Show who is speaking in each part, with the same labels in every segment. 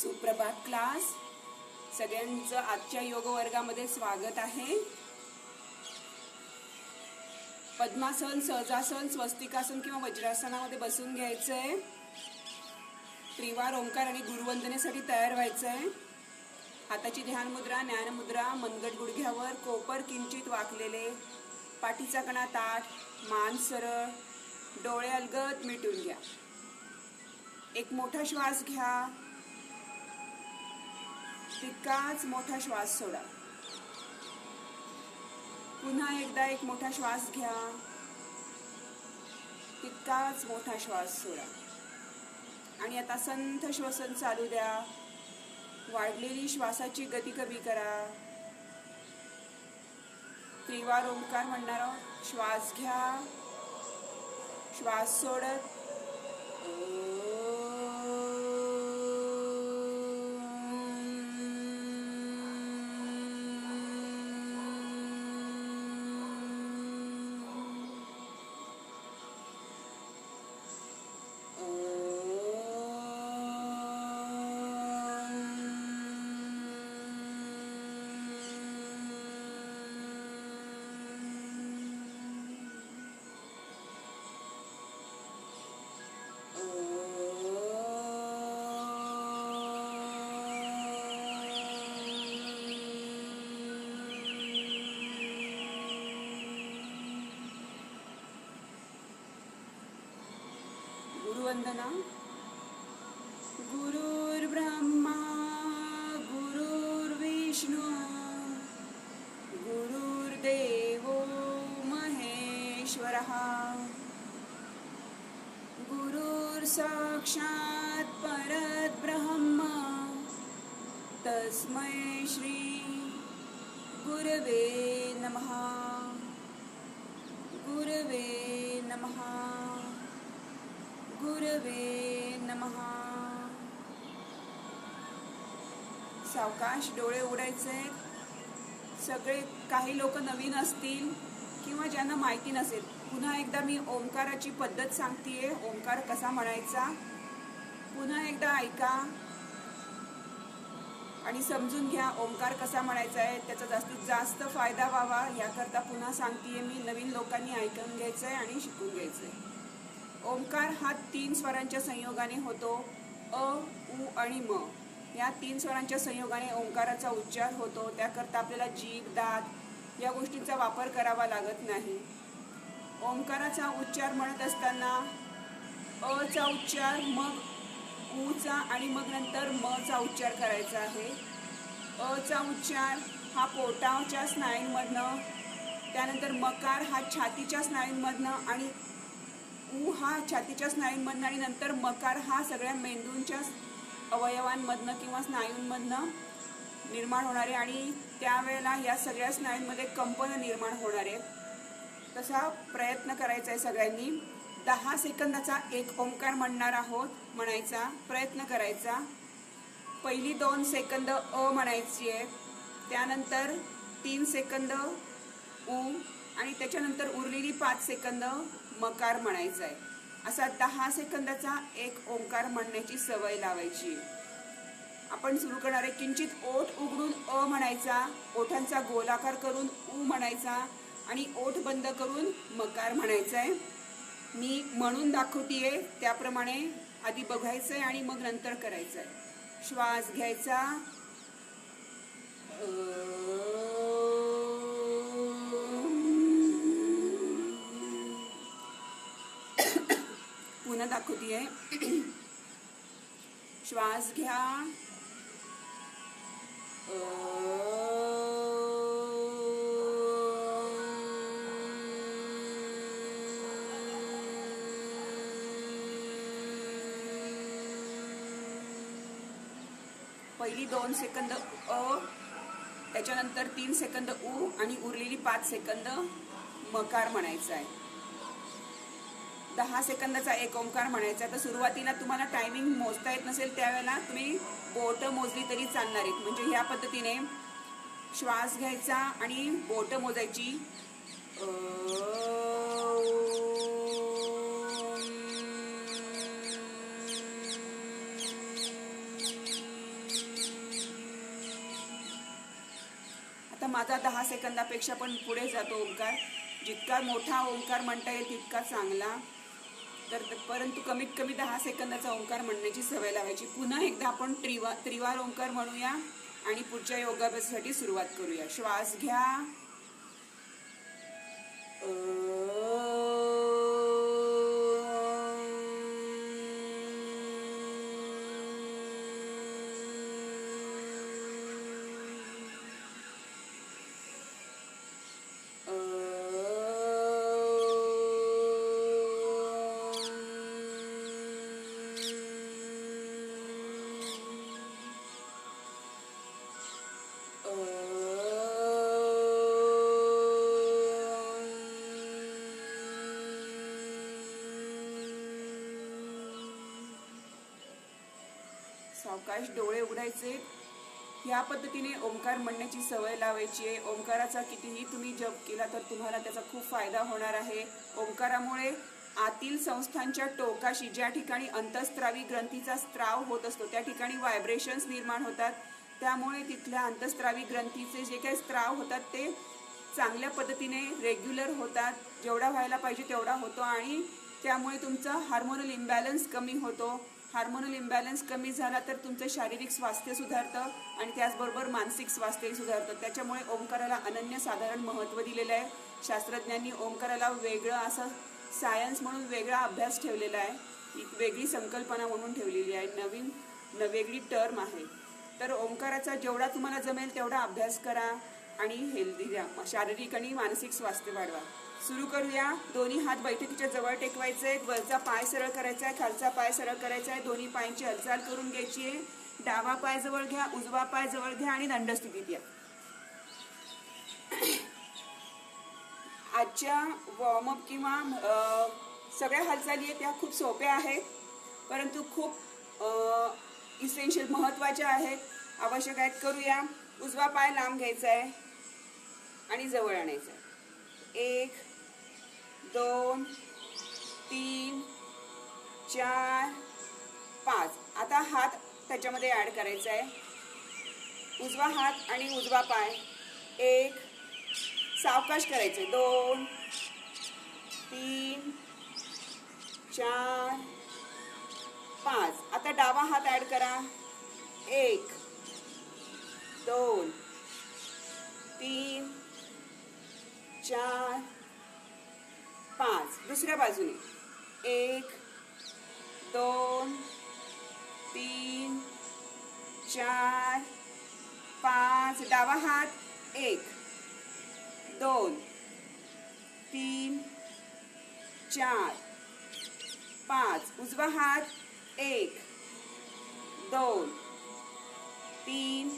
Speaker 1: सुप्रभात क्लास. सगळ्यांचं आजच्या योग वर्गामध्ये स्वागत आहे. पद्मासन, सहजासन, स्वस्तिकासन किंवा वज्रासनामध्ये बसून घ्यायचंय. त्रिवार ओंकार आणि गुरुवंदनेसाठी तयार व्हायचंय. हाताची ध्यान मुद्रा, ज्ञान मुद्रा, मनगट गुडघ्यावर, कोपर किंचित वाकलेले, पाठीचा कणा ताठ, मान सरळ, डोळे अलगद मिटून घ्या. एक मोठा श्वास घ्या, तितकाच मोठा श्वास सोडा. पुन्हा एकदा एक मोठा श्वास घ्या, तितकाच मोठा श्वास सोडा. आणि आता संथ श्वसन चालू द्या. वाढलेली श्वासाची गती कमी करा. त्रिवार ओंकार म्हणणार आहोत. श्वास घ्या, श्वास सोडत गुरुवंदना. गुरुर्ब्रह्मा गुरुर्विष्णू गुरुर्देवो महेश्वरः गुरुर्साक्षात् परब्रह्म तस्मै श्री गुरवे नमः. गुरवे नमः. गुरवे नमः. सावकाश डोळे उघडायचे. सगळे काही लोक नवीन असतील किंवा ज्यांना माहिती नसेल, पुन्हा एकदा मी ओंकाराची पद्धत सांगतेय. ओंकार कसा म्हणायचा पुन्हा एकदा ऐका आणि समजून घ्या. ओंकार कसा म्हणायचा आहे, त्याचा जास्तीत जास्त फायदा व्हावा याकरता पुन्हा सांगतेय मी. नवीन लोकांनी ऐकून घ्यायचंय आणि शिकून घ्यायचंय. ओंकार हा 3 स्वरांच्या संयोगाने होतो. अ, उ आणि म या 3 स्वरांच्या संयोगाने ओंकाराचा उच्चार होतो. त्याकरता आपल्याला जीभ, दात या गोष्टींचा वापर करावा लागत नाही. ओंकाराचा उच्चार म्हणत असताना अ चा उच्चार, मग उ चा आणि मग नंतर म चा उच्चार करायचा आहे. अ चा उच्चार हा पोटाच्या स्नायूंमधनं, त्यानंतर मकार हा छातीच्या स्नायूंमधनं आणि उ हा छातीच्या स्नायूंमधनं आणि नंतर मकार हा सगळ्या मेंदूंच्या अवयवांमधनं किंवा स्नायूंमधनं निर्माण होणारे आणि त्यावेळेला या सगळ्या स्नायूंमध्ये कंपन निर्माण होणारे. तसा प्रयत्न करायचा आहे सगळ्यांनी. 10 सेकंदाचा एक ओंकार म्हणणार आहोत. म्हणायचा प्रयत्न करायचा. पहिली 2 सेकंद अ म्हणायची आहे, त्यानंतर 3 सेकंद उ आणि त्याच्यानंतर उरलेली 5 सेकंद मकार म्हणायचा आहे. असा 10 सेकंदाचा एक ओंकार म्हणण्याची सवय लावायची. आपण सुरू करणार आहे. किंचित ओठ उघडून अ म्हणायचा, ओठांचा गोलाकार करून उ म्हणायचा आणि ओठ बंद करून मकार म्हणायचा आहे. मी म्हणून दाखवतीये त्याप्रमाणे आधी बघायचंय आणि मग नंतर करायचंय. श्वास घ्यायचा, पुन्हा दाखवतीये. श्वास घ्या, पहिली 2 सेकंद अ, त्याच्यानंतर 3 सेकंद उ आणि उरलेली 5 सेकंद मकार म्हणायचा आहे. 10 सेकंदाचा एक ओंकार म्हणायचा. तर सुरुवातीला तुम्हाला टायमिंग मोजता येत नसेल त्यावेळेला तुम्ही बोट मोजली तरी चालणार आहेत. म्हणजे ह्या पद्धतीने श्वास घ्यायचा आणि बोट मोजायची. माझा 10 सेकंदापेक्षा पण पुढे जातो ओंकार. जितका मोठा ओंकार म्हणता येईल तितका चांगला. तर परंतु कमीत कमी 10 सेकंदाचा ओंकार म्हणण्याची सवय लावायची. पुन्हा एकदा आपण त्रिवार ओंकार म्हणूया आणि पुढच्या योगाभ्यासासाठी सुरुवात करूया. श्वास घ्या. सावकाश डोळे उघडायचे. ह्या पद्धतीने ओंकार म्हणण्याची सवय लावायची आहे. ओंकाराचा कितीही तुम्ही जप केला तर तुम्हाला त्याचा खूप फायदा होणार आहे. ओंकारामुळे आतील संस्थांच्या टोकाशी ज्या ठिकाणी अंतःस्रावी ग्रंथीचा स्त्राव होत असतो त्या ठिकाणी व्हायब्रेशन्स निर्माण होतात. त्यामुळे तिथल्या अंतःस्रावी ग्रंथीचे जे काही स्त्राव होतात ते चांगल्या पद्धतीने रेग्युलर होतात. जेवढा व्हायला पाहिजे तेवढा होतो आणि त्यामुळे तुमचा हार्मोनल इम्बॅलन्स कमी होतो. हार्मोनल इम्बॅलन्स कमी झाला तर तुमचं शारीरिक स्वास्थ्य सुधारतं आणि त्याचबरोबर मानसिक स्वास्थ्यही सुधारतं. त्याच्यामुळे ओंकाराला अनन्यसाधारण महत्त्व दिलेलं आहे. शास्त्रज्ञांनी ओंकाराला वेगळं असं सायन्स म्हणून वेगळा अभ्यास ठेवलेला आहे. एक वेगळी संकल्पना म्हणून ठेवलेली आहे. वेगळी टर्म आहे. तर ओंकाराचा जेवढा तुम्हाला जमेल तेवढा अभ्यास करा आणि हेल्दी राहा. शारीरिक आणि मानसिक स्वास्थ्य वाढवा. सुरू करूया. दोन्ही हात बैठकीच्या जवळ टेकवायचे. वरचा पाय सरळ करायचा आहे, खालचा पाय सरळ करायचा आहे. दोन्ही पायांची हालचाल करून घ्यायची आहे. डावा पाय जवळ घ्या, उजवा पाय जवळ घ्या आणि दंडस्थितीत या. आजच्या वॉर्मअप किंवा सगळ्या हालचाली आहेत त्या खूप सोप्या आहेत परंतु खूप इसेन्शियल महत्त्वाच्या आहेत, आवश्यक आहेत. करूया. उजवा पाय लांब घ्यायचा आहे आणि जवळ आणायचा आहे. 1 2 3 4 5. आता हात त्याच्यामध्ये ऍड करायचा आहे. उजवा हात आणि उजवा पाय. 1 सावकाश करायचे. 2 3 4 5. आता डावा हात ऍड करा. 1 2 3 4 5. दुसऱ्या बाजूने 1 2 3 4 5. डावा हात 1 2 3 4 5. उजवा हात 1 2 3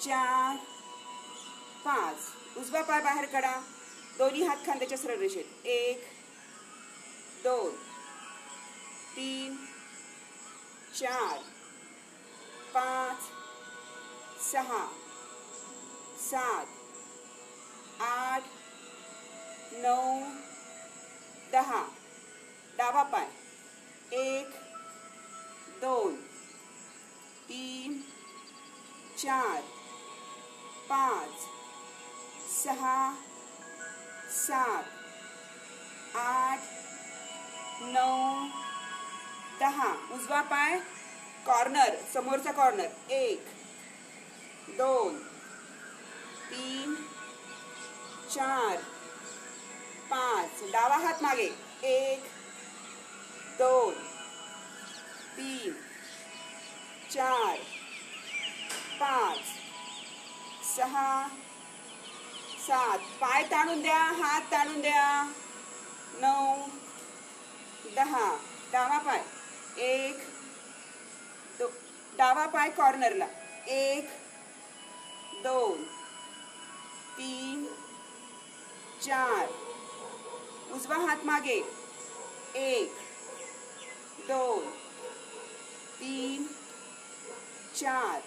Speaker 1: 4 5. उजवा पाय बाहेर काढा. दोन्ही हात खांद्याच्या सरळ रेषेत. 1 2 3 4 5 6 7 8 9 10. डावा पाय 1 2 3 4 5 6 7 8 9 10. उजवा पाय कॉर्नर, समोरचा कॉर्नर. 1 2 3 4 5. डावा हात मागे. 1 2 3 4 5 6 7. पाय ताणून द्या, हात ताणून द्या. 9 10. डावा पाय 1 2. डावा पाय कॉर्नरला. 1 2 3 4. उजवा हात मागे. 1 2 3 4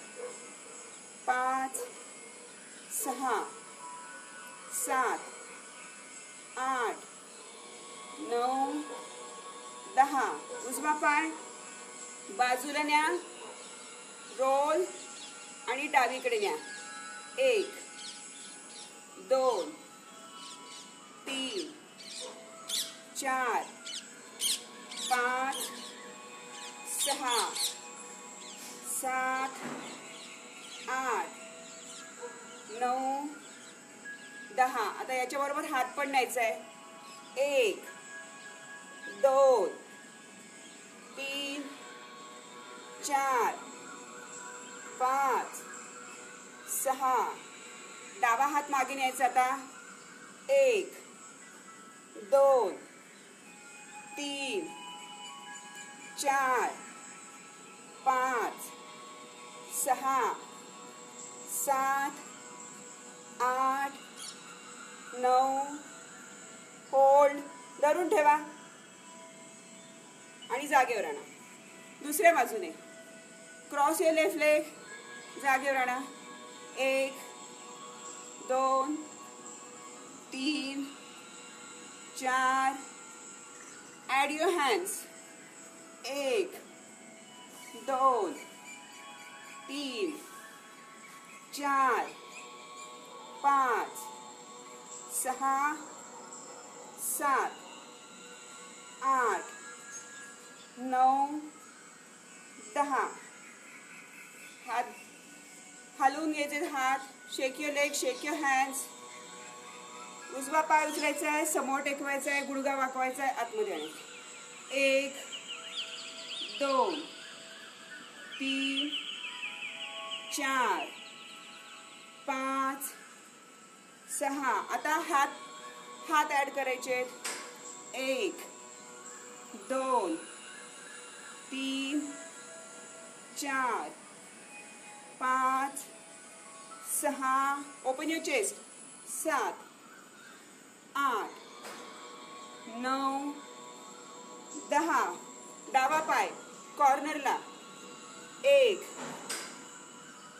Speaker 1: 5 6 7 8 9 10. उजवा पाय बाजूला न्या, रोल आणि डावीकडे न्या. 1 2 3 4 5 6 7 8 9 10. आता याच्याबरोबर हात पण न्यायचा आहे. 1 2 3 4 5 6. डावा हात मागे न्यायचा आता. 1 2 3 4 5 6 7 8 9. होल्ड, धरून ठेवा आणि जागेवर आणा. दुसऱ्या बाजूने क्रॉस युअर लेफ्ट लेग, जागेवर आणा. 1 2 3 4. Add your hands. 1 2 3 4 5 6 7 8 9 10. हात हलवून घ्यायचे हात. Shake your leg, shake your hands. उजवा पाय उचलायचा आहे, समोर टेकवायचा आहे, गुडघा वाकवायचा आहे, आतमध्ये आणायचं. 1 2 3 4 5 6. आता हात ॲड करायचे. 1 2 3 4 5 6. Open your chest. 7 8 9 10. डावा पाय कॉर्नरला. 1.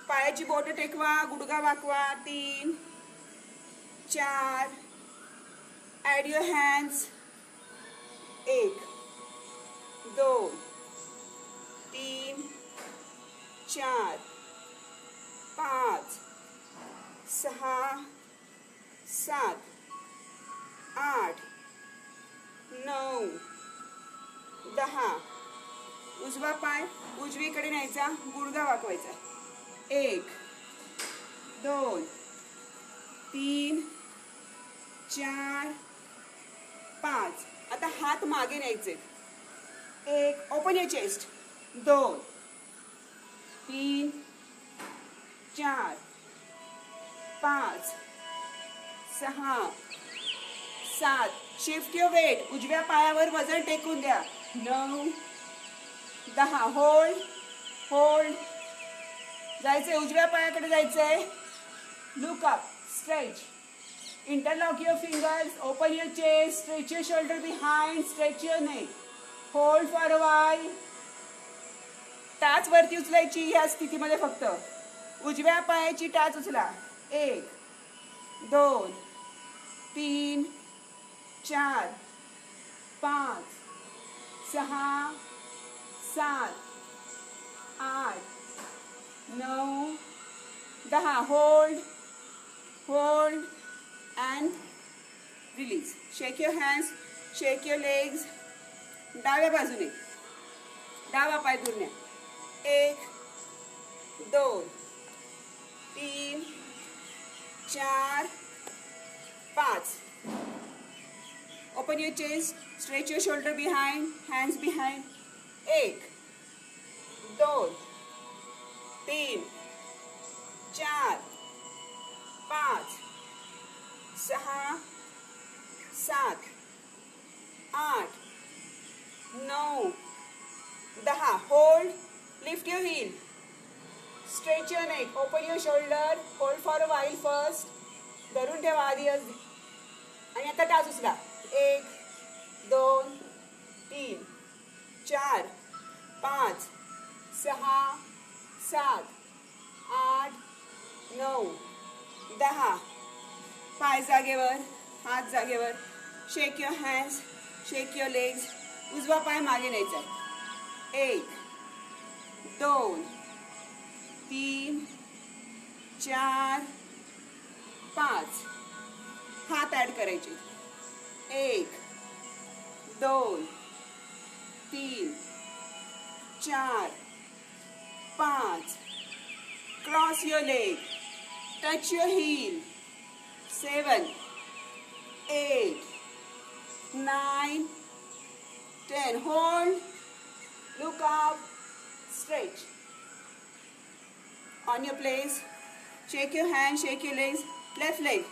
Speaker 1: पायाची बोटं टेकवा, गुडघा वाकवा. 3 4. Add your hands. 1 2 3 4 5 6 7 8 9 10. उजवा पाय उजवीकडे न्यायचा, गुडघा वाकवायचा. 1 2 3 4 5. आता हात मागे न्यायचे. 1. Open your chest. 2 3 4 5 6 7. Shift your weight. उजव्या पायावर वजन टेकून द्या. 9 10. Hold hold. जायचंय उजव्या पायाकडे जायचंय. Look up, stretch. Interlock your fingers, open your chest, stretch your shoulder behind, stretch your neck. Hold for a while. टाच वरती उचलायची या स्थितीमध्ये फक्त. उजव्या पायाची टाच उचला. 1 2 3 4 5 6 7 8 9 10. Hold hold and release. Shake your hands, shake your legs. डाव्या बाजूने डावा पाय दुरण्या. 1 2 3 4 5. Open your chest, stretch your shoulder behind, hands behind. 1 2 3 4 5 6 7 8 9 10. Hold, lift your heel, stretch your neck, open your shoulder, hold for a while first. धरून ठेवा आधी. आणि आता टाच उचला. 1 2 3 4 5 6 7 8 9 10. पाय जागेवर, हात जागेवर. Shake your hands, shake your legs. उजवा पाय मागे न्यायचा. 1 2 3 4 5 हात ऍड करायचे. 1 2 3 4 5. Cross your leg. Touch your heel. 7 8 9 10. Hold. Look up. Stretch. On your place. Shake your hands, shake your legs. Left leg.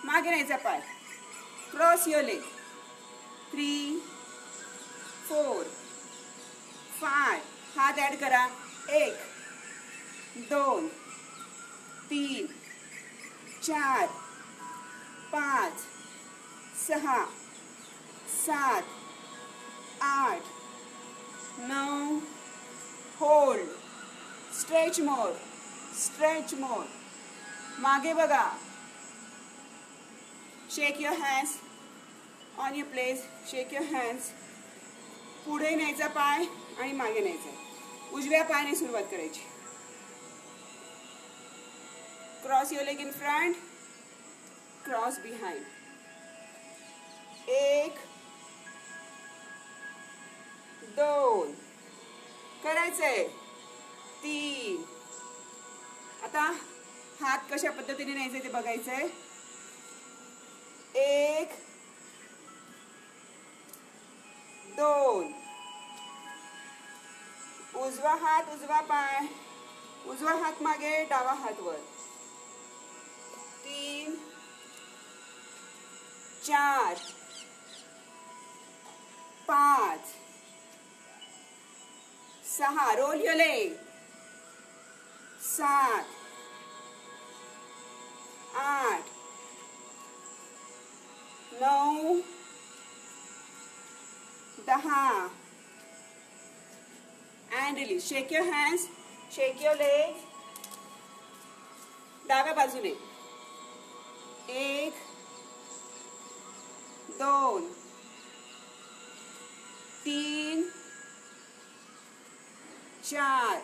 Speaker 1: मागे न्यायचा पाय. Cross your leg. 3 4 5. हात ऍड करा. 1 2 3 4 5 6 7 8 9. Hold. Stretch more. Stretch more. मागे बघा. Shake your hands. On your place. Shake your hands. पुढे न्यायचा पाय आणि मागे न्यायचा. उजव्या पायाने सुरुवात करायची. Cross your leg in front. Cross behind. 1 2 करायचंय. 3. आता हात कशा पद्धतीने न्यायचे ते बघायचंय. 1 2. उजवा हात उजवा पाय. उजवा हात मागे डावा हात वर. 3 4 5 6. Roll your leg. 7 8 9 10. And release. Shake your hands. Shake your legs. डाव्या बाजूने. 1 2 3 4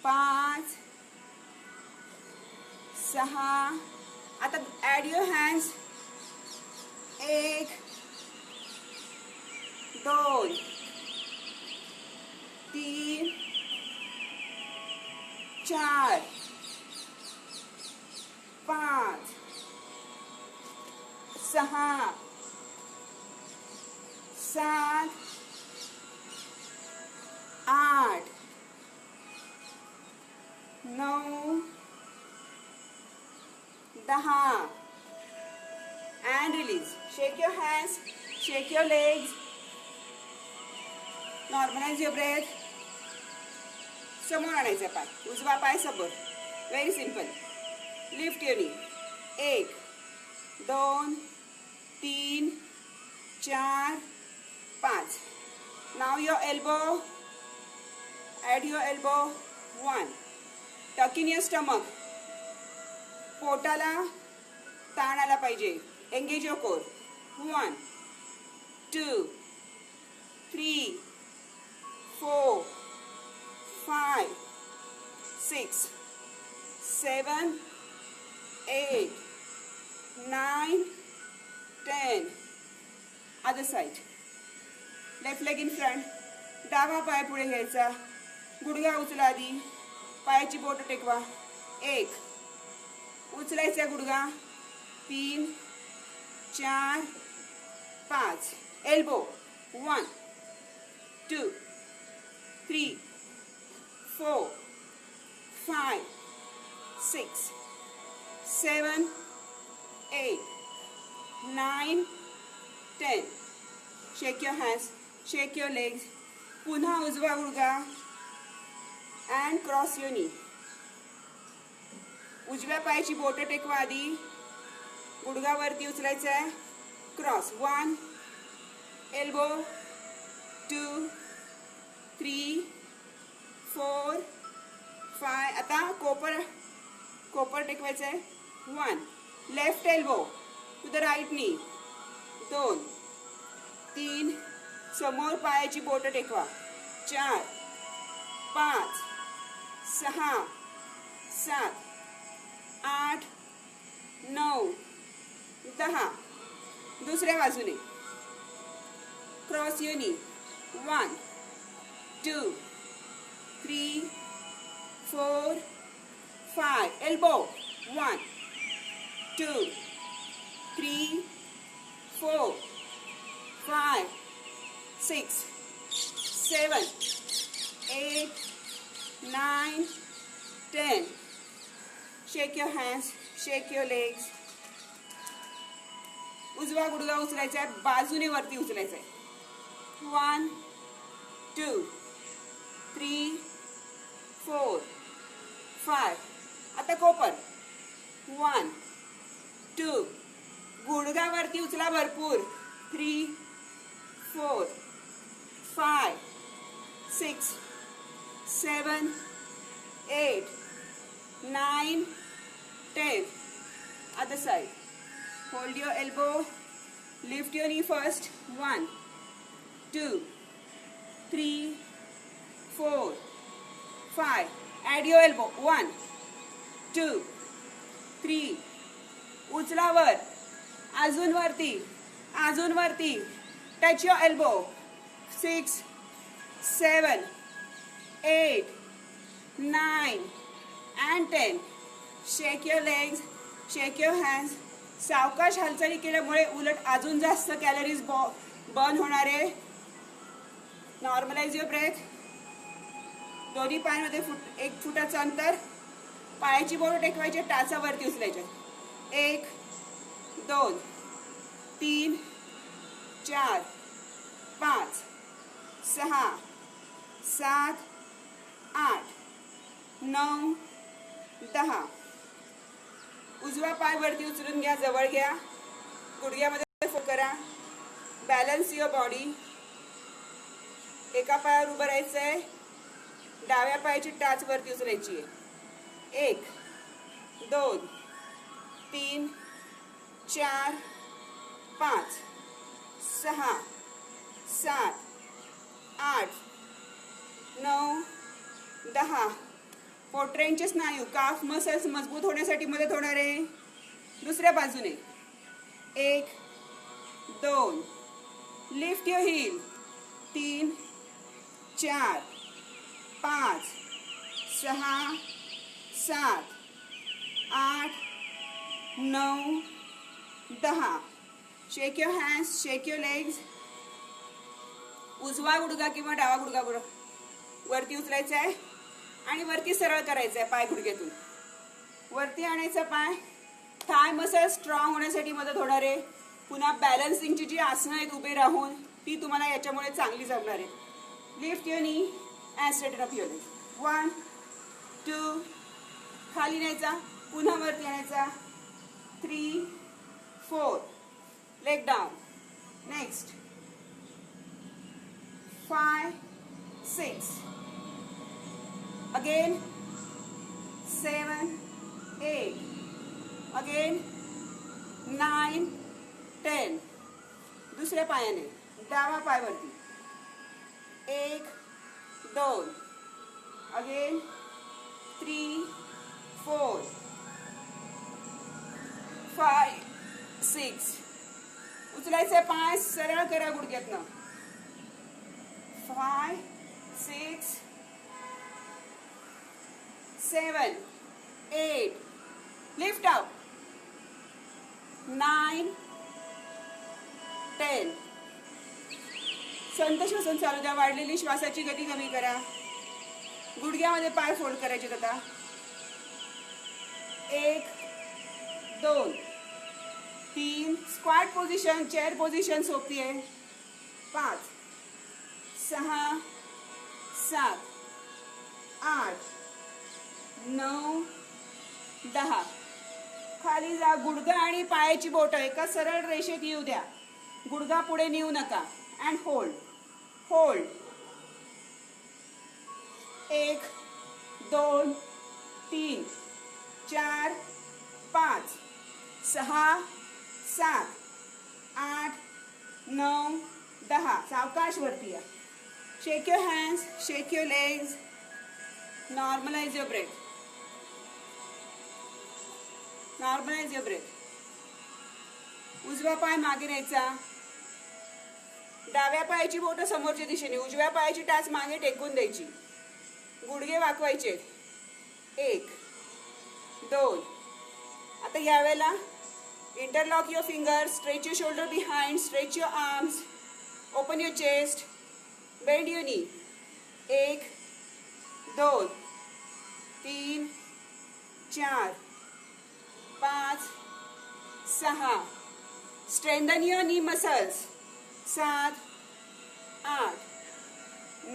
Speaker 1: 5 6. आता add your hands. 1 2 3 4 5 6 7 8 9 10. And release. Shake your hands. Shake your legs. Normalize your breath. समोर आणायचा पाय. उजवा पाय समोर. Very simple. Lift your knee. 1 2 3 4 5. Now your elbow. Add your elbow. 1. Tuck in your stomach. पोटाला ताण आला पाहिजे. Engage your core. 1 2 3 4 5 6 7 8 9 10. Other side. Left leg in front. डावा पाय पुढे घ्यायचा. गुडघा उचला आधी. पायाची बोट टेकवा. 1 उचलायचा गुडघा. 3 4 5. Elbow. 1 2 3 4 5 6 7 8 9 10. Shake your hands. Shake your legs. पुन्हा उजवा गुडघा. And cross your knee. उजव्या पायाची बोट टेकवा आधी. गुडघा वरती उचलायचा आहे. क्रॉस. 1 एल्बो. 2 3 4 5. आता कोपर टेकवायचं आहे. 1 left elbow to the right knee. 2 3 समोर पायाची बोट टेकवा. 4 5 6 7 8 9 10. दुसऱ्या बाजूने क्रॉस युअर नी. 1 2 3 4 5. Elbow. 1 2 3 4 5 6 7 8 9 10. Shake your hands, shake your legs. उजवा गुडघा उचलायचा आहे, बाजूने वरती उचलायचा आहे. 1 2 3 4 5. आता कोपर. 1 2. गुडघा वरती उचला भरपूर. 3 4 5 6 7 8 9 10. Other side. Hold your elbow. Lift your knee first. 1 2 3 4 5. Add your elbow. 1 2 3. उचला वर. अजून वरती. अजून वरती. Touch your elbow. 6 7 8 9 and 10. Shake your legs, shake your hands. सावकाश हालचाली केल्यामुळे उलट अजून जास्त कॅलरीज बर्न होणार आहे. Normalise your breath. दोन्ही पायांमध्ये 1 फुटाचं अंतर. पायाची बोटं टेकवायची, टाचावरती उचलायचे. 1 2 3 4 5 6 7 8 9 10. उजवा पाय वरती उचलून घ्या, जवळ घ्या. गुडघ्यामध्ये फोकस करा. Balance your body. एका पायावर उभं राहायचंय. डाव्या पायाची टाच वरती उचलायची आहे. 1 2 3 4 5 6 7 8 9 10. पोटऱ्यांचे स्नायू, काफ मसल्स मजबूत होण्यासाठी मदत होणार आहे. दुसऱ्या बाजूने 1 2. Lift your heel. 3 4 5 6 7 8 9 10. Shake your hands, shake your legs. उजवा गुडघा किंवा डावा गुडघा वरती उचलायचा आहे आणि वरती सरळ करायचं आहे. पाय गुडघ्यातून वरती आणायचा पाय. थाय मसल स्ट्रॉंग होण्यासाठी मदत होणार आहे. पुन्हा बॅलन्सिंगची जी आसनं आहेत उभे राहून, ती तुम्हाला याच्यामुळे चांगली जमणार आहे. Lift your knee and straighten up your leg. 1 2. खाली न्यायचा, पुन्हा वरती आणायचा. 3 4. Leg down. Next 5 6. Again 7 8. Again 9 10. दुसऱ्या पायाने डावा पाय वरती. 1 2. Again 3 4 5 6. उचलायचे पाय सरळ करा गुडघ्यातनं. 5 6 7 8. Lift up. 9 10. संत श्वसन चालू द्या. वाढलेली श्वासाची गती कमी करा. गुडघ्यामध्ये पाय फोल्ड करायचे आता. 1 2 3. स्क्वॉट पोझिशन, चेअर पोझिशन सोपी आहे. 5 6 7 8 9 10. खाली जा. गुडघा आणि पायाची बोटं एका सरळ रेषेत येऊ द्या. गुडघा पुढे नेऊ नका. And hold hold. 1 2 3 4 5 6 7 8 9 10. सावकाश वरती या. Shake your hands, shake your legs. Normalise your breath. Normalise your breath. उजवा पाय मागे न्यायचा. डाव्या पायाची बोटं समोरच्या दिशेने, उजव्या पायाची टाच मागे टेकून द्यायची. गुडघे वाकवायचे. 1 2. आता यावेळेला interlock your fingers, stretch your shoulder behind, stretch your arms, open your chest, bend your नी. 1 2 3 4 5 6. स्ट्रेंथन युअर नी मसल्स. 7 8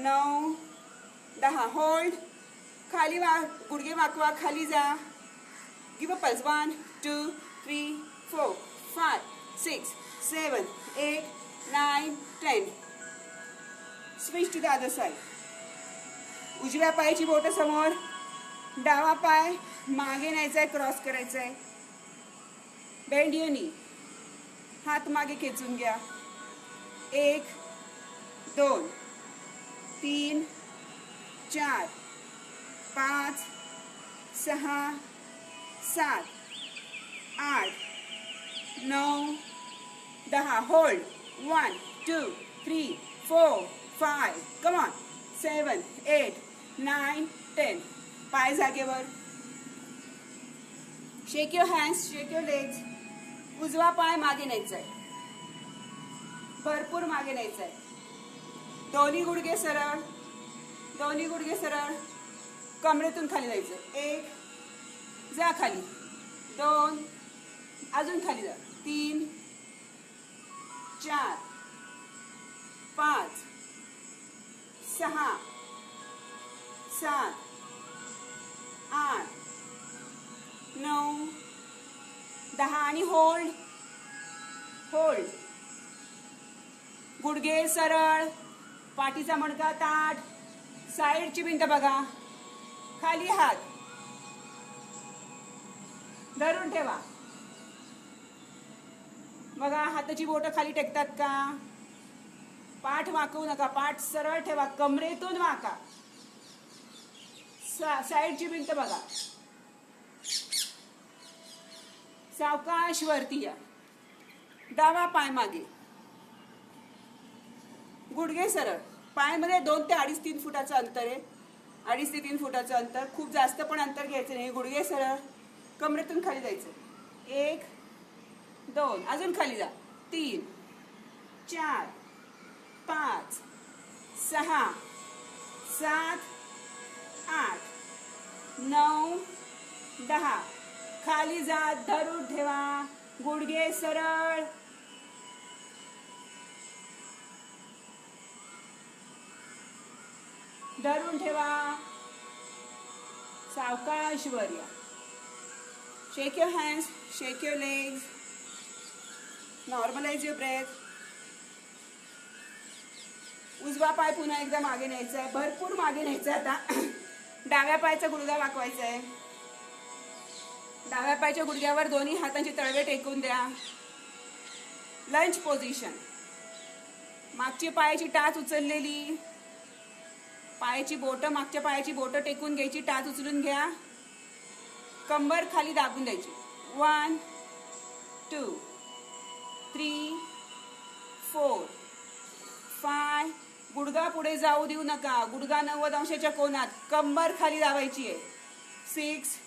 Speaker 1: 9 10. होल्ड. खाली गुडघे वाकवा, खाली जा. Give a pulse. 1 2 3 4 5 6 7 8 9 10. Switch to the other side. उजव्या पायाची बोटं समोर, डावा पाय मागे न्यायचा आहे, क्रॉस करायचा आहे. बेंड युअर नी. हात मागे खेचून घ्या. 1 2 3 4 5 6 7 8 9 10. होल्ड. 1 2 3 4 5. Come on. 7 8 9 10. पाय जागेवर. Shake your hands, shake your legs. उजवा पाय मागे न्यायचा आहे, भरपूर मागे न्यायचा आहे. दोन्ही गुडघे सरळ, दोन्ही गुडघे सरळ. कमरेतून खाली जायचं. 1 जा खाली. 2 अजून खाली जा. 3 4 5 6 7 8 9 10. आणि होल्ड. होल्ड. गुडघे सरळ, पाठीचा मणका ताठ, साईडची भिंत बघा, खाली हात धरून ठेवा. बघा हाताची बोटं खाली टेकतात का? पाठ वाकवू नका, पाठ सरळ ठेवा, कमरेतून वाका. साईडची भिंत बघा. सावकाश वरती या. डावा पाय मागे, गुडघे सरळ. पायामध्ये 2 ते 2.5-3 फुटाचं अंतर आहे. 2.5 ते 3 फुटाचं अंतर. खूप जास्त पण अंतर घ्यायचं नाही. गुडघे सरळ, कमरेतून खाली जायचं. 1 2 अजून खाली जा. 3 4 5 6 7 8 9 10. खाली जा, धरून ठेवा, गुडघे सरळ. धरून ठेवा. सावकाश वर या. Shake your hands, shake your legs. Normalise your breath. उजवा पाय पुन्हा एकदा मागे न्यायचा आहे, भरपूर मागे न्यायचा आहे. आता डाव्या पायाचा गुडघा वाकवायचा आहे. डाव्या पायाच्या गुडघ्यावर दोन्ही हातांचे तळवे टेकून द्या. Lunch position. मागची पायाची टाच उचललेली, पायाची बोटं, मागच्या पायाची बोटं टेकून घ्यायची, टाच उचलून घ्या. कंबर खाली दाबून द्यायची. 1 2 3 4 5. गुडघा पुढे जाऊ देऊ नका, गुडघा 90 अंशाच्या कोनात. कंबर खाली दाबायची आहे. 6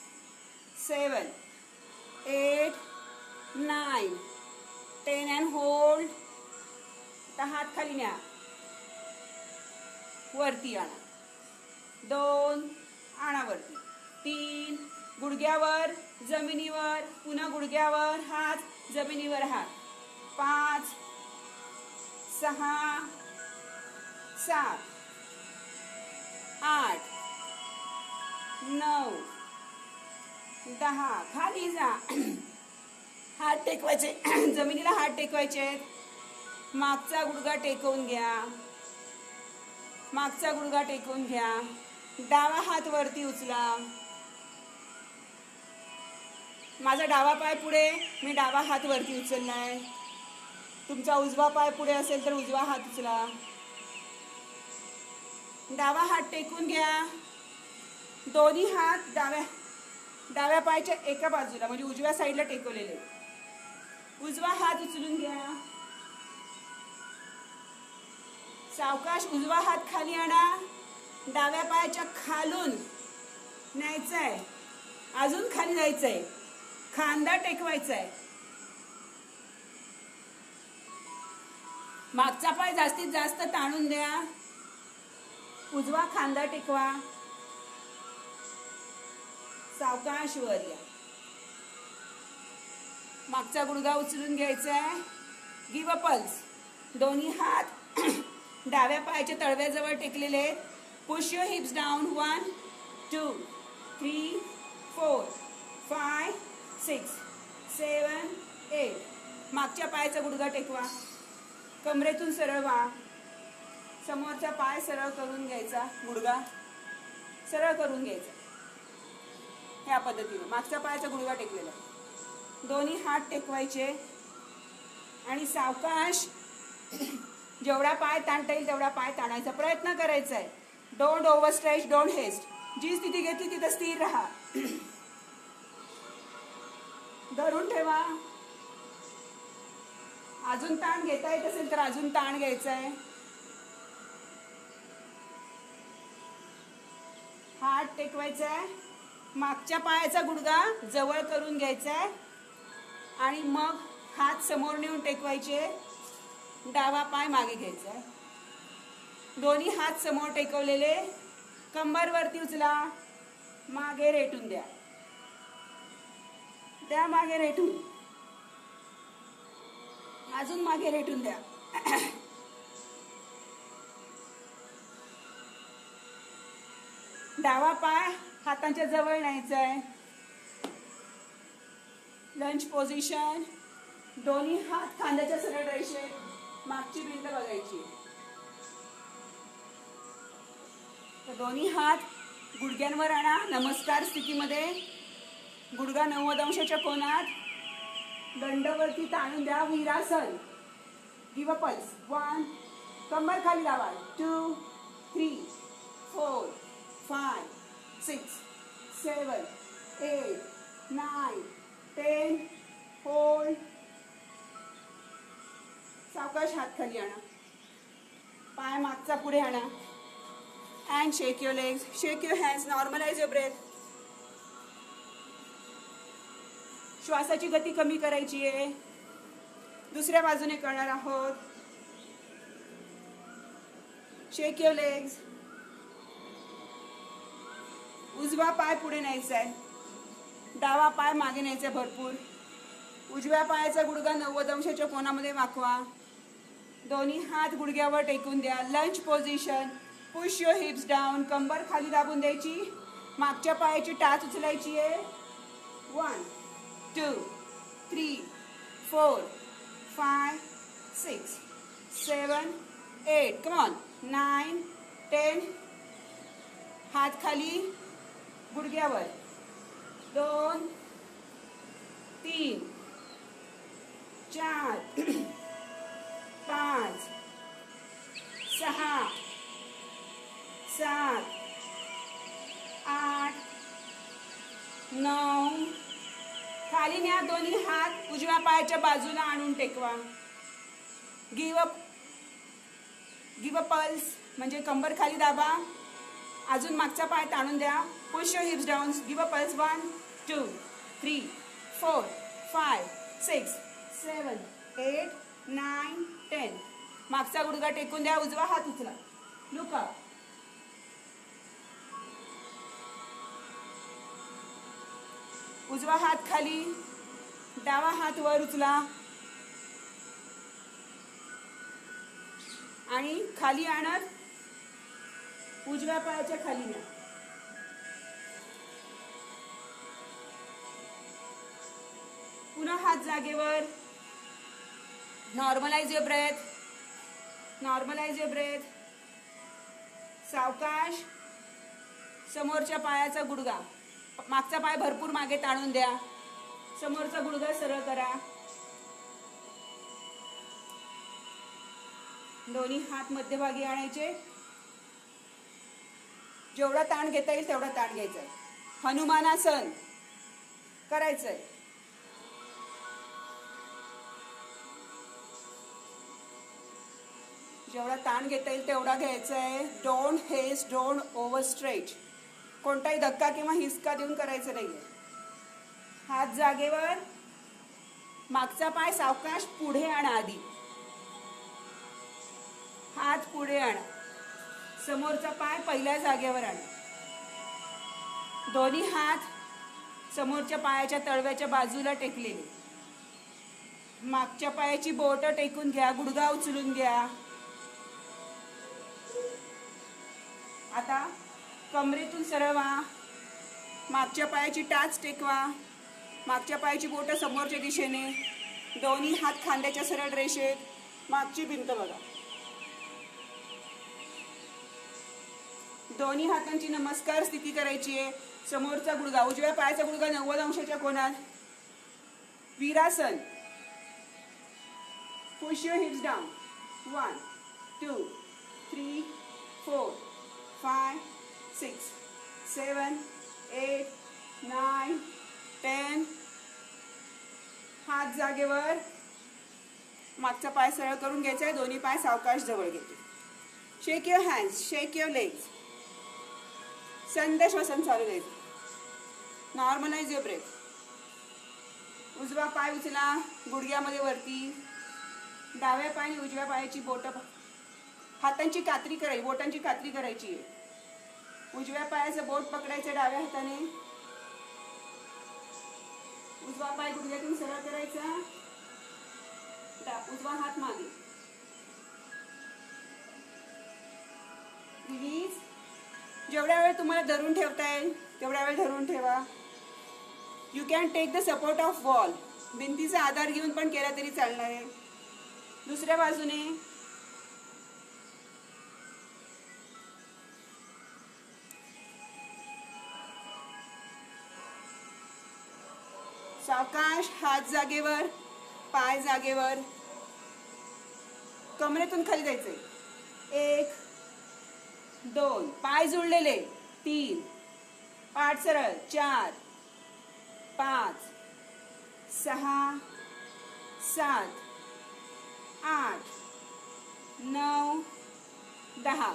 Speaker 1: 7 8 9 10. And hold. हात खाली न्या, वरती आणा. 2 आणा वरती. 3 गुडघ्यावर, जमिनीवर, पुन्हा गुडघ्यावर, हात जमिनीवर, हात. 5 6 7 8 9 10. खाली जा. हात टेकवायचे, जमिनीला हात टेकवायचे. मागचा गुडघा टेकवून घ्या, मागचा गुडघा टेकवून घ्या. डावा हात वरती उचला. माझा डावा पाय पुढे, मी डावा हात वरती उचललाय. तुमचा उजवा पाय पुढे असेल तर उजवा हात उचला. डावा हात टेकून घ्या. दोन्ही हात डाव्या डाव्या पायाच्या एका बाजूला म्हणजे उजव्या साईडला टेकवलेले. उजवा हात उचलून घ्या. सावकाश उजवा हात खाली आणा. डाव्या पायाच्या खालून न्यायचंय. अजून खाली जायचंय. खांदा टेकवायचा आहे. मागचा पाय जास्तीत जास्त ताणून द्या. उजवा खांदा टेकवा. सावकाश वर या. मागचा गुडघा उचलून घ्यायचा आहे. Give a pulse. दोन्ही हात डाव्या पायाच्या तळव्याजवळ टेकलेले आहेत. Push your hips down. 1 2 3 4 5 6 7 8. मागच्या पायाचा गुडघा टेकवा. कमरेतून सरळ व्हा. समोरचा पाय सरळ करून घ्यायचा. गुडघा सरळ करून घ्यायचा. ह्या पद्धतीने मागच्या पायाचा गुडघा टेकलेला. दोन्ही हात टेकवायचे आणि सावकाश जेवढा पाय ताणता येईल तेवढा पाय ताणायचा प्रयत्न करायचा आहे. Don't over stretch, don't haste. जी स्थिती घेतली तिथे स्थिर राहा. धरून ठेवा. अजून ताण घेता येत असेल तर अजून ताण घ्यायचा आहे. हात टेकवायचा आहे. मागच्या पायाचा गुडघा जवळ करून घ्यायचा आहे आणि मग हात समोर नेऊन टेकवायचे. डावा पाय मागे घ्यायचा आहे. दोन्ही हात समोर टेकवलेले. कंबर वरती उचला. मागे रेटून द्या. त्या मागे रेटून. अजून मागे रेटून द्या. डावा पाय हातांच्या जवळ न्यायचा आहे. Lunch position. दोन्ही हात खांद्याच्या सरळ रेषेत. मागची भिंत बघायची. तर दोन्ही हात गुडघ्यांवर आणा. नमस्कार स्थितीमध्ये. गुडघा 90 अंशाच्या कोनात. दंडवरती ताणून द्या. वीरासन. Give a pulse. 1. कंबर खाली लावा. 2 3 4 5 6 7 8 9 10. होल्ड. सावकाश हात खाली आणा. पाय मागचा पुढे आणा. And shake your legs. Shake your hands. Normalise your breath. श्वासाची गती कमी करायची आहे. दुसऱ्या बाजूने करणार आहोत. Shake your legs. उजवा पाय पुढे न्यायचा आहे. डावा पाय मागे न्यायचा भरपूर. उजव्या पायाचा गुडघा 90 अंशाच्या कोनामध्ये वाकवा. दोन्ही हात गुडघ्यावर टेकून द्या. Lunch position. Push your hips down. कंबर खाली दाबून द्यायची. मागच्या पायाची टाच उचलायची आहे. 1 2 3 4 5 6 7 8. Come on. 9 10. हात खाली गुडघ्यावर. 2 3 4 5 6 7 8 9. खाली न्या. दोन्ही हात उजव्या पायाच्या बाजूला आणून टेकवा. गिव्ह अ पल्स म्हणजे कंबर खाली दाबा. अजून मागचा पाय ताणून द्या. Push your hips down. Give a pulse. 1 2 3 4 5 6 7 8 9 10. मागचा गुडघा टेकून द्या. उजवा हात उचला. Look up. उजवा हात खाली. डावा हात वर उचला आणि खाली आणत उजव्या पायाच्या खाली न्या. पुन्हा हात जागेवर. Normalise your breath. Normalise your breath. सावकाश समोरच्या पायाचा गुडघा. मागचा पाय भरपूर मागे ताणून द्या. समोरचा गुडघा सरळ करा. दोन्ही हात मध्यभागी आणायचे. जेवढा ताण घेता येईल तेवढा ताण घ्यायचा. हनुमानासन. करायचंय. जेवढा ताण घेता येईल तेवढा घ्यायचा आहे. Don't hedge, don't over stretch. कोणताही धक्का किंवा हिसका देऊन करायचं नाहीये. हात जागेवर. मागचा पाय सावकाश पुढे आणा. आधी हात पुढे आणा. समोरचा पाय पहिल्या जागेवर आणा. दोन्ही हात समोरच्या पायाच्या तळव्याच्या बाजूला टेकलेले. मागच्या पायाची बोटं टेकून घ्या. गुडघा उचलून घ्या. आता कमरेतून सरळ व्हा. मागच्या पायाची टाच टेकवा. मागच्या पायाची बोटं समोरच्या दिशेने. दोन्ही हात खांद्याच्या सरळ रेषेत. मागची भिंत बघा. दोन्ही हातांची नमस्कार स्थिती करायची आहे. समोरचा गुडघा, उजव्या पायाचा गुडघा 90 अंशाच्या कोनात. Virasana. Push your hips down. 1 2 3 4 5 6 7 8 9 10. हात जागेवर. मागचा पाय सरळ करून घ्यायचा आहे. दोन्ही पाय सावकाश जवळ घ्यायचे. Shake your hands, shake your legs. संध श्वसन चालू द्यायचं. Normalise your breath. उजवा पाय उचला गुडघ्यामध्ये वरती. डाव्या पायाने उजव्या पायाची बोटं, हातांची कात्री करायची, बोटांची कात्री करायची आहे. उजव्या पायाचं बोट पकडायचं डाव्या हाताने. उजवा पाय गुडघ्यातून सरळ करायचा. उजवा हात मागे. रिलीज. जेवढ्या वेळ तुम्हाला धरून ठेवता येईल तेवढ्या वेळ धरून ठेवा. You can take the support of wall. भिंतीचा आधार घेऊन पण केला तरी चालणार आहे. दुसऱ्या बाजूने. सावकाश. हात जागेवर, पाय जागेवर. कमरेतून खाली जायचंय. 1 2. पाय जुळलेले. 3. पाठ सरळ. 4 5 6 7 8 9 10.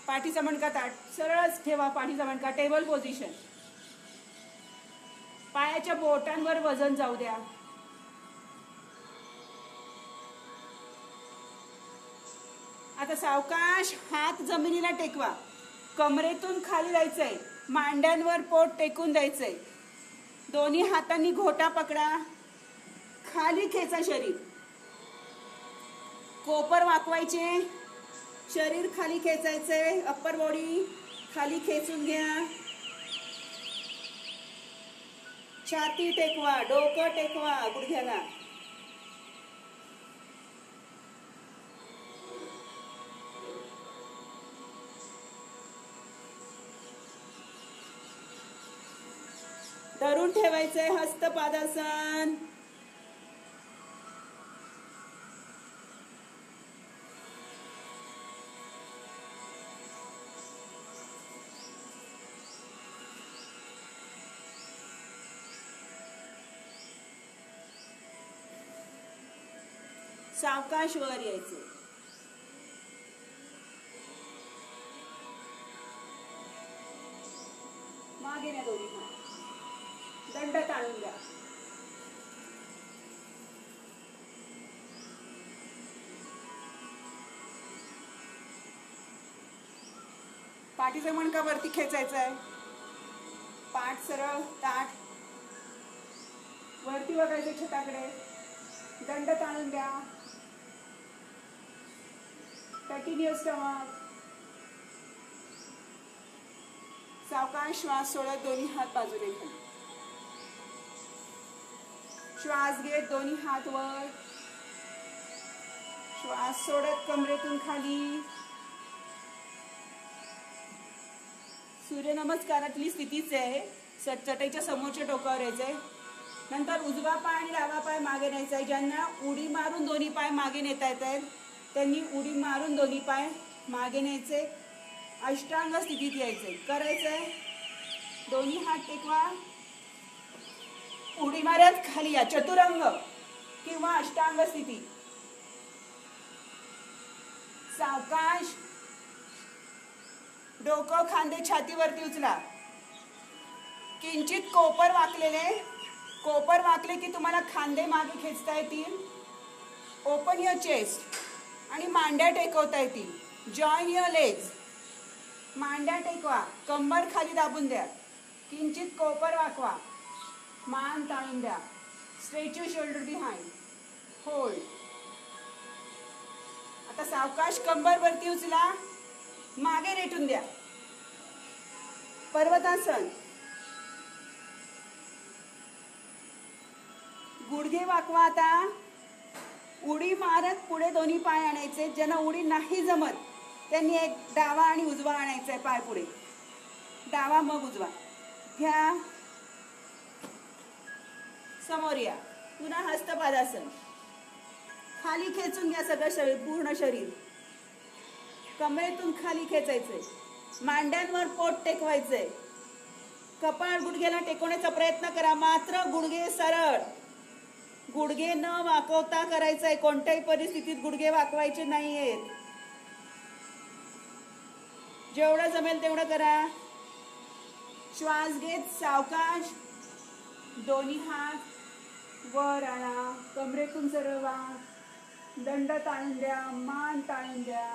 Speaker 1: पाठीचा मणका ताठ सरळच ठेवा. पाठीचा मणका टेबल पोझिशन. पायाच्या बोटांवर वजन जाऊ द्या. आता सावकाश हात जमिनीला टेकवा. कमरेतून खाली जायचंय. मांड्यांवर पोट टेकून द्यायचंय. दोन्ही हातांनी घोटा पकडा. खाली खेचा शरीर. कोपर वाकवायचे. शरीर खाली खेचायचंय. अप्पर बॉडी खाली खेचून घ्या. छाती टेकवा. डोकं टेकवा गुडघ्याला. धरून ठेवायचंय. हस्तपादासन. सावकाश वर यायचं. मागे न्या दोन्ही हात. दंड ताणून द्या. पाठीचा मणका वरती खेचायचा आहे. पाठ सरळ ताठ. वरती बघायचं छताकडे. दंड ताणून द्या. Continuous stomach. सावकाश श्वास सोडत दोन्ही हात बाजूने घ्या. श्वास घेत दोन्ही हात वर. श्वास सोडत कमरेतून खाली. सूर्यनमस्कारातली स्थितीच आहे. चटईच्या समोरच्या टोकावर यायचंय. नंतर उजवा पाय आणि डावा पाय मागे न्यायचा आहे. ज्यांना उडी मारून दोन्ही पाय मागे नेता येत आहेत त्यांनी उडी मारून दोन्ही पाय मागे न्यायचे. अष्टांग स्थितीत यायचंय. करायचंय. दोन्ही हात टेकवा. उडी मारत खाली या. चतुरंग किंवा अष्टांग स्थिती. सावकाश. डोकं खांदे छातीवरती उचला. किंचित कोपर वाकले की तुम्हाला खांदे मागे खेचता येतील. ओपन युअर चेस्ट आणि मांड्या टेकवता येतील. Join your legs. मांड्या टेकवा. कंबर खाली दाबून द्या. किंचित कोपर वाकवा. मान ताणून द्या. Stretch your shoulder behind. Hold. आता सावकाश कंबर वरती उचला. मागे रेटून द्या. पर्वतासन. गुडघे वाकवा. आता उडी मारत पुढे दोन्ही पाय आणायचे. ज्यांना उडी नाही जमत त्यांनी एक डावा आणि उजवा आणायचा आहे. पाय पुढे. डावा मग उजवा घ्या. समोर या. पुन्हा हस्तपादासन. खाली खेचून घ्या सगळं शरीर. पूर्ण शरीर कमरेतून खाली खेचायचंय. मांड्यांवर पोट टेकवायचंय. कपाळ गुडघ्याला टेकवण्याचा प्रयत्न करा. मात्र गुडघे सरळ. गुडघे न वाकवता करायचंय. कोणत्याही परिस्थितीत गुडघे वाकवायचे नाहीयेत. जेवढं जमेल तेवढं करा. श्वास घेत सावकाश दोन्ही हात वर आणा. कमरेतून सरळ व्हा. दंड ताणून द्या. मान ताणून द्या.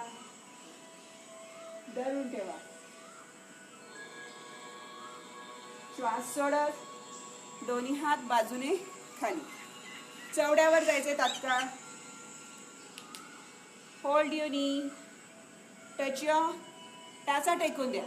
Speaker 1: धरून ठेवा. श्वास सोडत दोन्ही हात बाजूने खाली. चवड्यावर जायचे तात्काळ. Hold your knee. Touch your. टाचा टेकून द्या.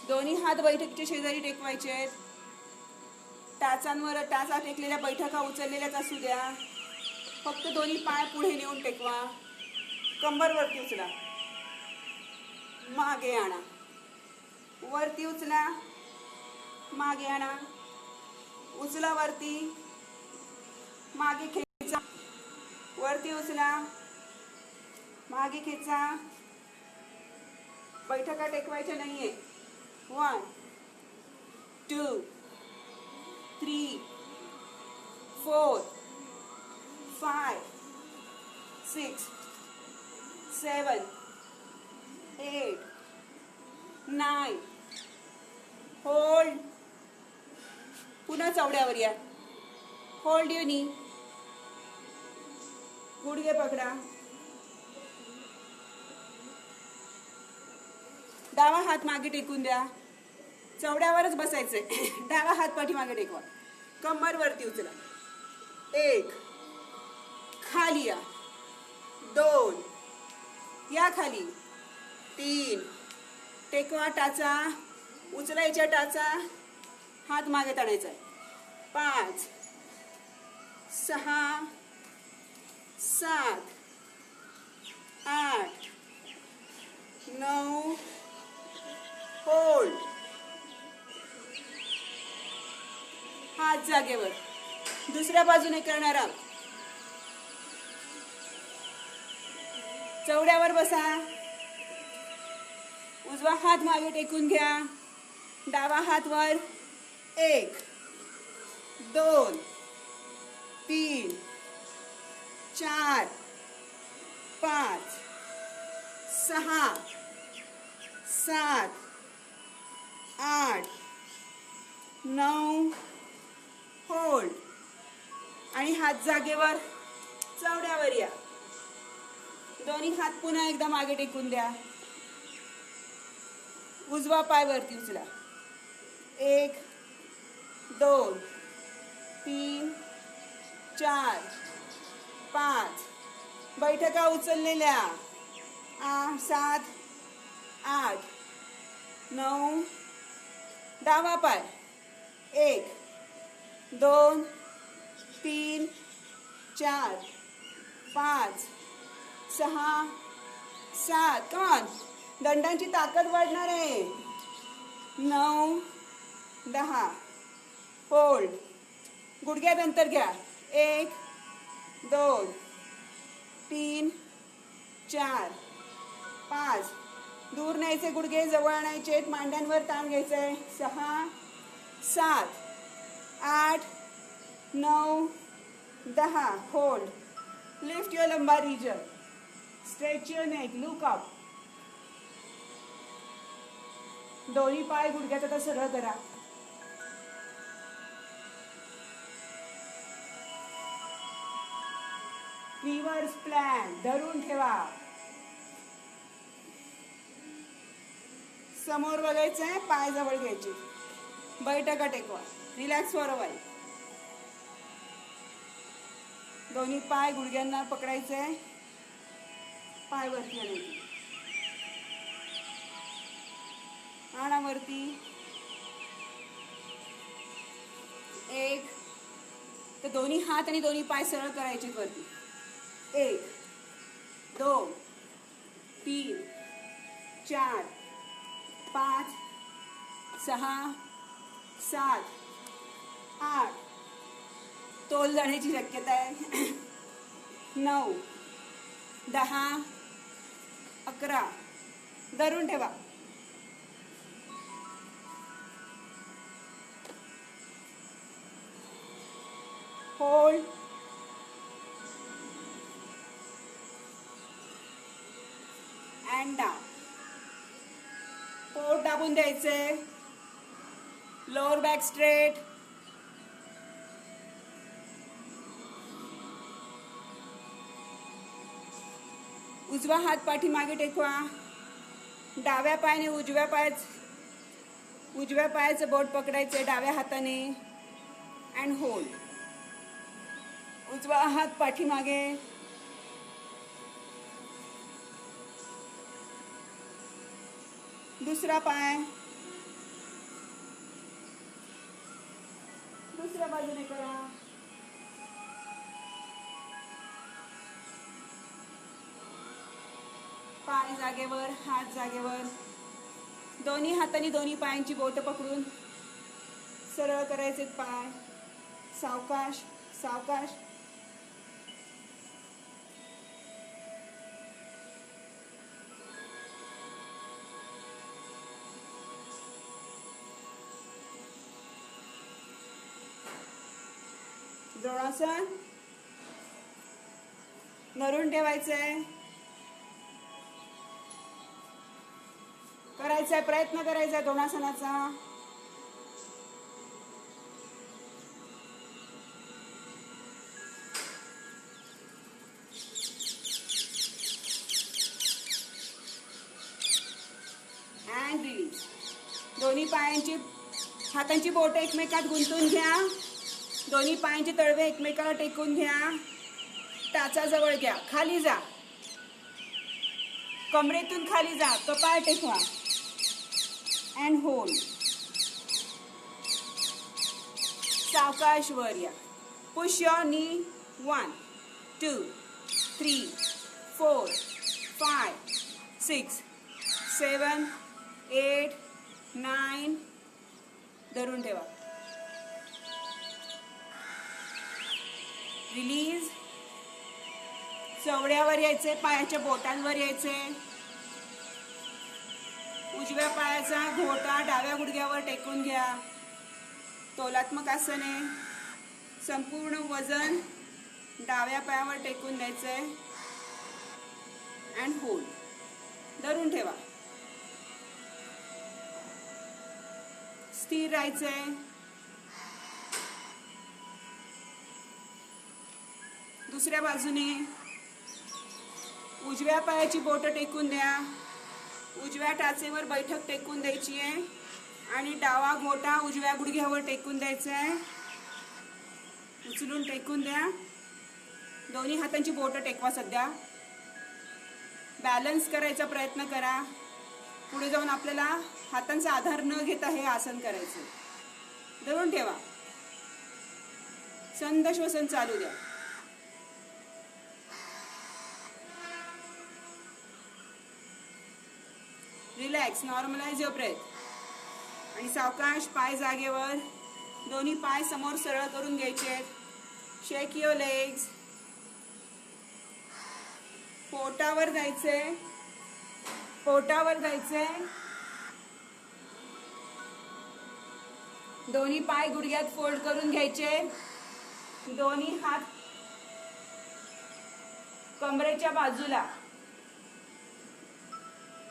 Speaker 1: दोन्ही हात बैठकीच्या शेजारी टेकवायचे आहेत. टाचांवर टाचा टेकलेल्या बैठका उचललेल्याच असू द्या. फक्त दोन्ही पाय पुढे नेऊन टेकवा. कंबर वरती उचला. मागे आणा. वरती उचला. मागे आणा. उचला वरती. मागे खेचा. वरती उचला. मागे खेचा. बैठका टेकवायच्या नाहीये. 1 2 3 4 5 6 7 8 9. होल्ड. पुन्हा चवड्यावर या. होल्ड युअर नी. गुडघे पकडा. डावा हात मागे टेकून द्या. चवड्यावरच बसायचंय. डावा हात पाठीमागे टेकवा. कंबर वरती उचला. 1 खाली या. 2 या खाली. 3 टेकवा. टाचा उचलायच्या. टाचा हात मागे ताणायचा. 5 6 7 8 9. होल्ड. हात जागेवर. दुसऱ्या बाजूने करणार आहोत. चवड्यावर बसा. उजवा हात मागे टेकून घ्या. डावा हात वर. 1 2 3 4 5 6 7 8 9. होल्ड. आणि हात जागेवर. चवड्यावर या. दोन्ही हात पुन्हा एकदा मागे टेकून द्या. उजवा पाय वरती उचला. 1 2 3 4 5. बैठका उचललेल्या. 7 8 9. डावा पाय. 1 2 3 4 5 6 7. Come on. दंडांची ताकद वाढणार आहे. 9 10. होल्ड. गुडघ्यात अंतर घ्या. 1 2 3 4 5. दूर न्यायचे गुडघे, जवळ आणायचे, मांड्यांवर ताण घ्यायचंय. 6 7 8 9 10. Hold. Lift your lumbar region. Stretch your neck. Look up. दोन्ही पाय गुडघ्यात आता सरळ करा. Reverse plank. धरून ठेवा. समोर बघायचंय, पाय जवळ घ्यायचे. बैठका टेकवा. Relax for a while. दोन्ही पाय गुडघ्यांना पकडायचंय. पाय वरती आणायचे. आणा वरती. 1. तर दोन्ही हात आणि दोन्ही पाय सरळ करायचे वरती. 1 2 3 4 5 6 7 8. तोल जाण्याची शक्यता आहे. 9 10 11. धरून ठेवा. होल्ड. And down. पोट दाबून द्यायचे. Lower back straight. उजवा हात पाठीमागे टेकवा. डाव्या पायाने उजव्या पायाचं बोट पकडायचे डाव्या हाताने. And hold. उजवा हात पाठीमागे. दुसरा पाय दुसऱ्या बाजूने करा. पाय जागेवर, हात जागेवर. दोन्ही हातांनी दोन्ही पायांची बोट पकडून सरळ करायचे पाय. सावकाश सावकाश. द्रोणासन. धरून ठेवायचंय. करायचंय, प्रयत्न करायचा द्रोणासनाचा. And release. दोन्ही पायांची हातांची बोट एकमेकात गुंतून घ्या. दोन्ही पायांचे तळवे एकमेकाला टेकून घ्या. टाचाजवळ घ्या. खाली जा. कमरेतून खाली जा. कपाळ टेकवा. And hold. सावकाश वर या. पुश युअर नी. 1 2 3 4 5 6 7 8 9. धरून ठेवा. रिलीज. चवड्यावर यायचे. पायाच्या बोटांवर यायचे. उजव्या पायाचा घोटा डाव्या गुडघ्यावर टेकून घ्या. तोलात्मक आसन आहे. संपूर्ण वजन डाव्या पायावर टेकून द्यायचंय. And hold. धरून ठेवा. स्थिर राहायचंय. दुसऱ्या बाजूने उजव्या पायाची बोट टेकून द्या. उजव्या टाचेवर बैठक टेकून द्यायची आहे आणि डावा घोटा उजव्या गुडघ्यावर टेकून द्यायचा आहे. उचलून टेकून द्या. दोन्ही हातांची बोट टेकवा. सध्या बॅलन्स करायचा प्रयत्न करा. पुढे जाऊन आपल्याला हातांचा आधार न घेता हे आसन करायचं. धरून ठेवा. संध श्वसन चालू द्या. रिलॅक्स. नॉर्मलाइज युअर ब्रेथ आणि सावकाश पाय जागेवर, दोन्ही पाय समोर सरळ करून घ्यायचे. Shake your legs. पोटावर जायचे, पोटावर जायचे. दोन्ही पाय गुडघ्यात फोल्ड करून घ्यायचे. दोन्ही हात कमरेच्या बाजूला,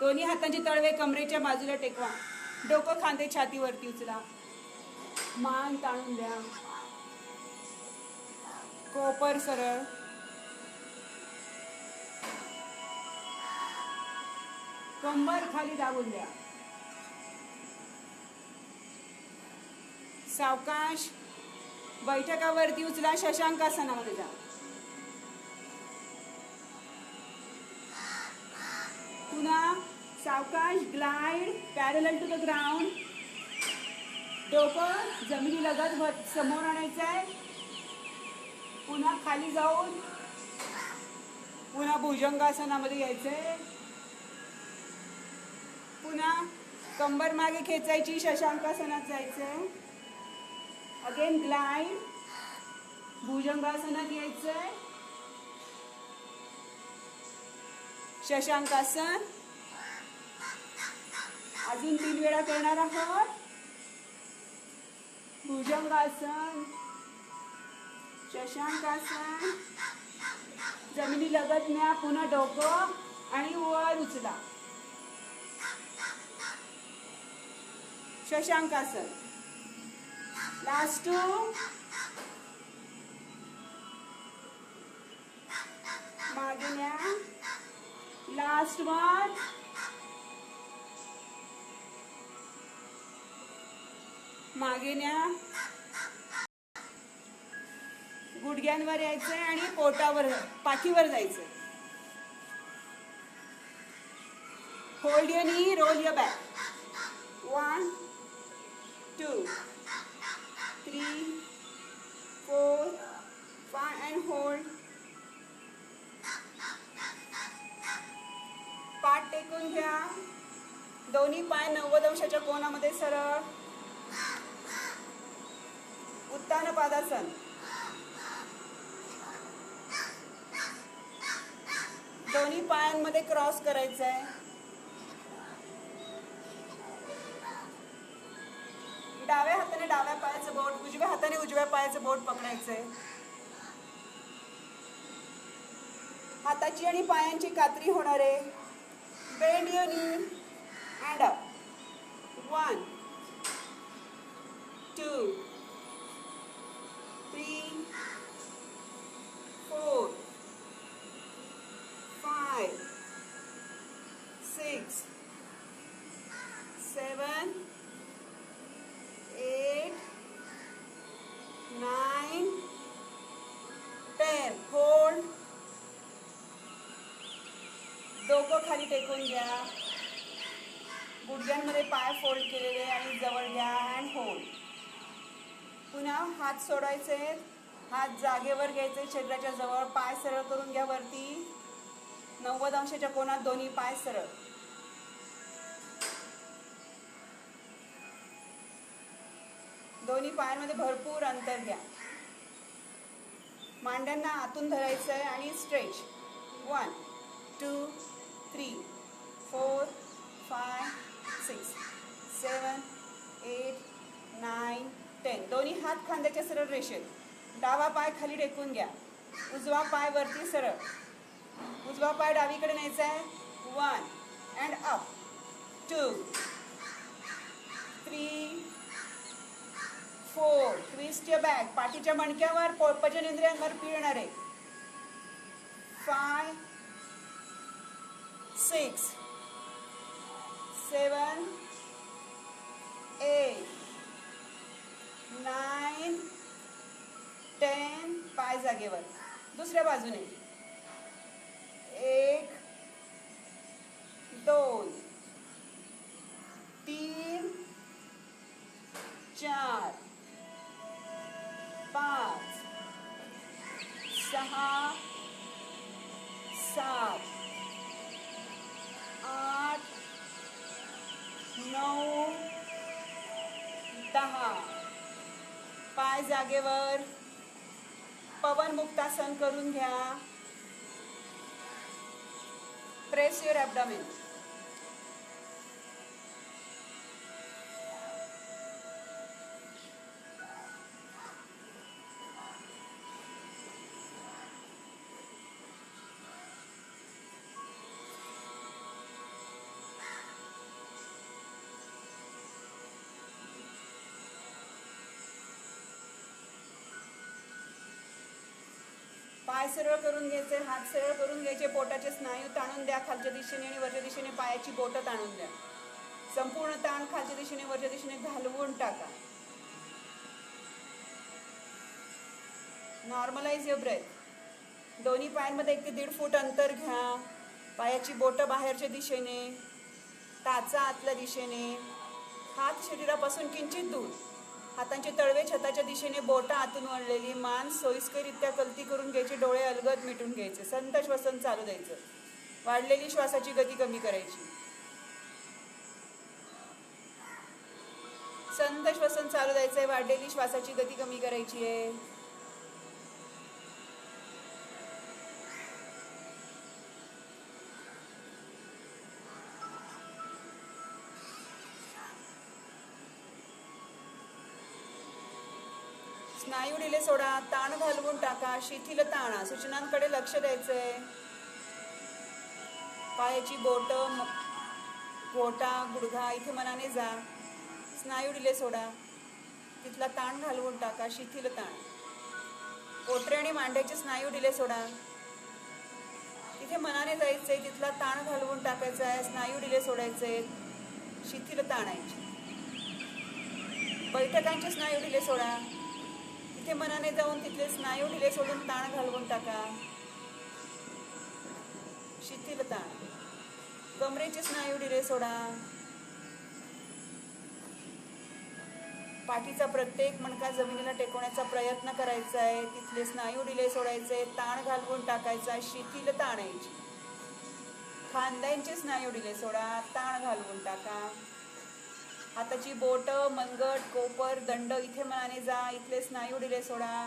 Speaker 1: दोन्ही हातांची तळवे कमरेच्या बाजूला टेकवा. डोकं खांदे छातीवरती उचला. मान ताणून द्या. कोपर सरळ. कंबर खाली दाबून द्या. सावकाश बैठकावरती उचला. शशांकासनामध्ये जा. पुन्हा सावकाश glide parallel to the ground. डोकं जमिनी लगत समोर आणायचं आहे. पुन्हा खाली जाऊन पुन्हा भुजंगासनामध्ये यायचंय. पुन्हा कंबर मागे खेचायची. शशांकासनात जायचंय. Again glide. भुजंगासनात यायचंय. शशांकासन. अजून 3 वेळा करणार आहोत. भुजंगासन, शशांकासन, जमिनी लगत न्या. पुन्हा डोकं आणि वर उचला. शशांकासन. लास्ट 2. मागे न्या. लास्ट 1. मागे न्या. गुडघ्यांवर यायचंय आणि पोटावर, पाठीवर जायचंय. होल्ड युअर नी, role your back. 1 2 3 4 5 and hold. पाठ टेकून घ्या. दोन्ही पाय 90 अंशाच्या कोनामध्ये सरळ. उत्तान पादासन. दोन्ही पायांमध्ये क्रॉस करायचंय. डाव्या हाताने डाव्या पायाचं बोट, उजव्या हाताने उजव्या पायाचं बोट पकडायचंय. हाताची आणि पायांची कात्री होणार आहे. Bend your knee and up. 1 2 3 4 5 6 7 8 9 10. Hold. डोकं खाली टेकून घ्या. गुडघ्यांमध्ये पाय फोल्ड केलेले आणि जवळ घ्या अँड होल्ड. पुन्हा हात सोडायचे. हात जागेवर घ्यायचे, शरीराच्या जवळ. पाय सरळ करून घ्या वरती. 90 अंशाच्या कोनात दोन्ही पाय सरळ. दोन्ही पायांमध्ये भरपूर अंतर घ्या. मांड्यांना आतून धरायचंय आणि स्ट्रेच. 1 2 3 4 5 6 7 8 9 10. दोन्ही हात खांद्याच्या सरळ रेषेत. डावा पाय खाली टेकून घ्या. उजवा पाय वरती सरळ. उजवा पाय डावीकडे न्यायचा आहे. 1 and up. 2 3 4. Twist your back. पाठीच्या मणक्यावर पचनेंद्रियांवर पिळणार आहे. 5 6 7 8 9 10. पाय जागेवर. दुसऱ्या बाजूने. 1 2 3 4 5 6 7 8 9 10. पाय जागेवर. पवन मुक्तासन करून घ्या. Press your abdomen. पाय सरळ करून घ्यायचे, हात सरळ करून घ्यायचे, पोटाचे स्नायू ताणून द्या खालच्या दिशेने आणि वरच्या दिशेने पायाची बोटं ताणून द्या. संपूर्ण ताण खालच्या दिशेने वरच्या दिशेने घालवून टाका. Normalise your breath. दोन्ही पायांमध्ये 1 ते 1.5 फूट अंतर घ्या. पायाची बोटं बाहेरच्या दिशेने, टाचा आतल्या दिशेने, हात शरीरापासून किंचित दूर. हातांचे तळवे छताच्या दिशेने, बोटं आतून वळलेली, मान सोयीस्कररित्या कलती करून घ्यायची, डोळे अलगद मिटून घ्यायचे. संत श्वसन चालू द्यायचं. वाढलेली श्वासाची गती कमी करायची. संत श्वसन चालू द्यायचंय. वाढलेली श्वासाची गती कमी करायची आहे. स्नायू ढिले सोडा. ताण घालवून टाका. शिथिल ताणा. सूचनांकडे लक्ष द्यायचंय. पायाची बोट, घोटा, गुडघा इथे मनाने जा. स्नायू ढिले सोडा. तिथला ताण घालवून टाका. शिथिल ताण. पोटरे आणि मांड्याचे स्नायू ढिले सोडा. तिथे मनाने जायचंय. तिथला ताण घालवून टाकायचा आहे. स्नायू ढिले सोडायचे. शिथिल ताणायचे. बैठकांचे स्नायू ढिले सोडा. तिथे मनाने जाऊन तिथले स्नायू ढिले सोडून ताण घालवून टाका. शिथिल ताण. कमरेचे स्नायू ढिले सोडा. पाठीचा प्रत्येक मणका जमिनीला टेकवण्याचा प्रयत्न करायचा आहे. तिथले स्नायू ढिले सोडायचे. ताण घालवून टाकायचा. शिथिल ताणायची. खांद्यांचे स्नायू ढिले सोडा. ताण घालवून टाका. हाताची बोट, मनगट, कोपर, दंड इथे मनाने जा. इथले स्नायू ढिले सोडा.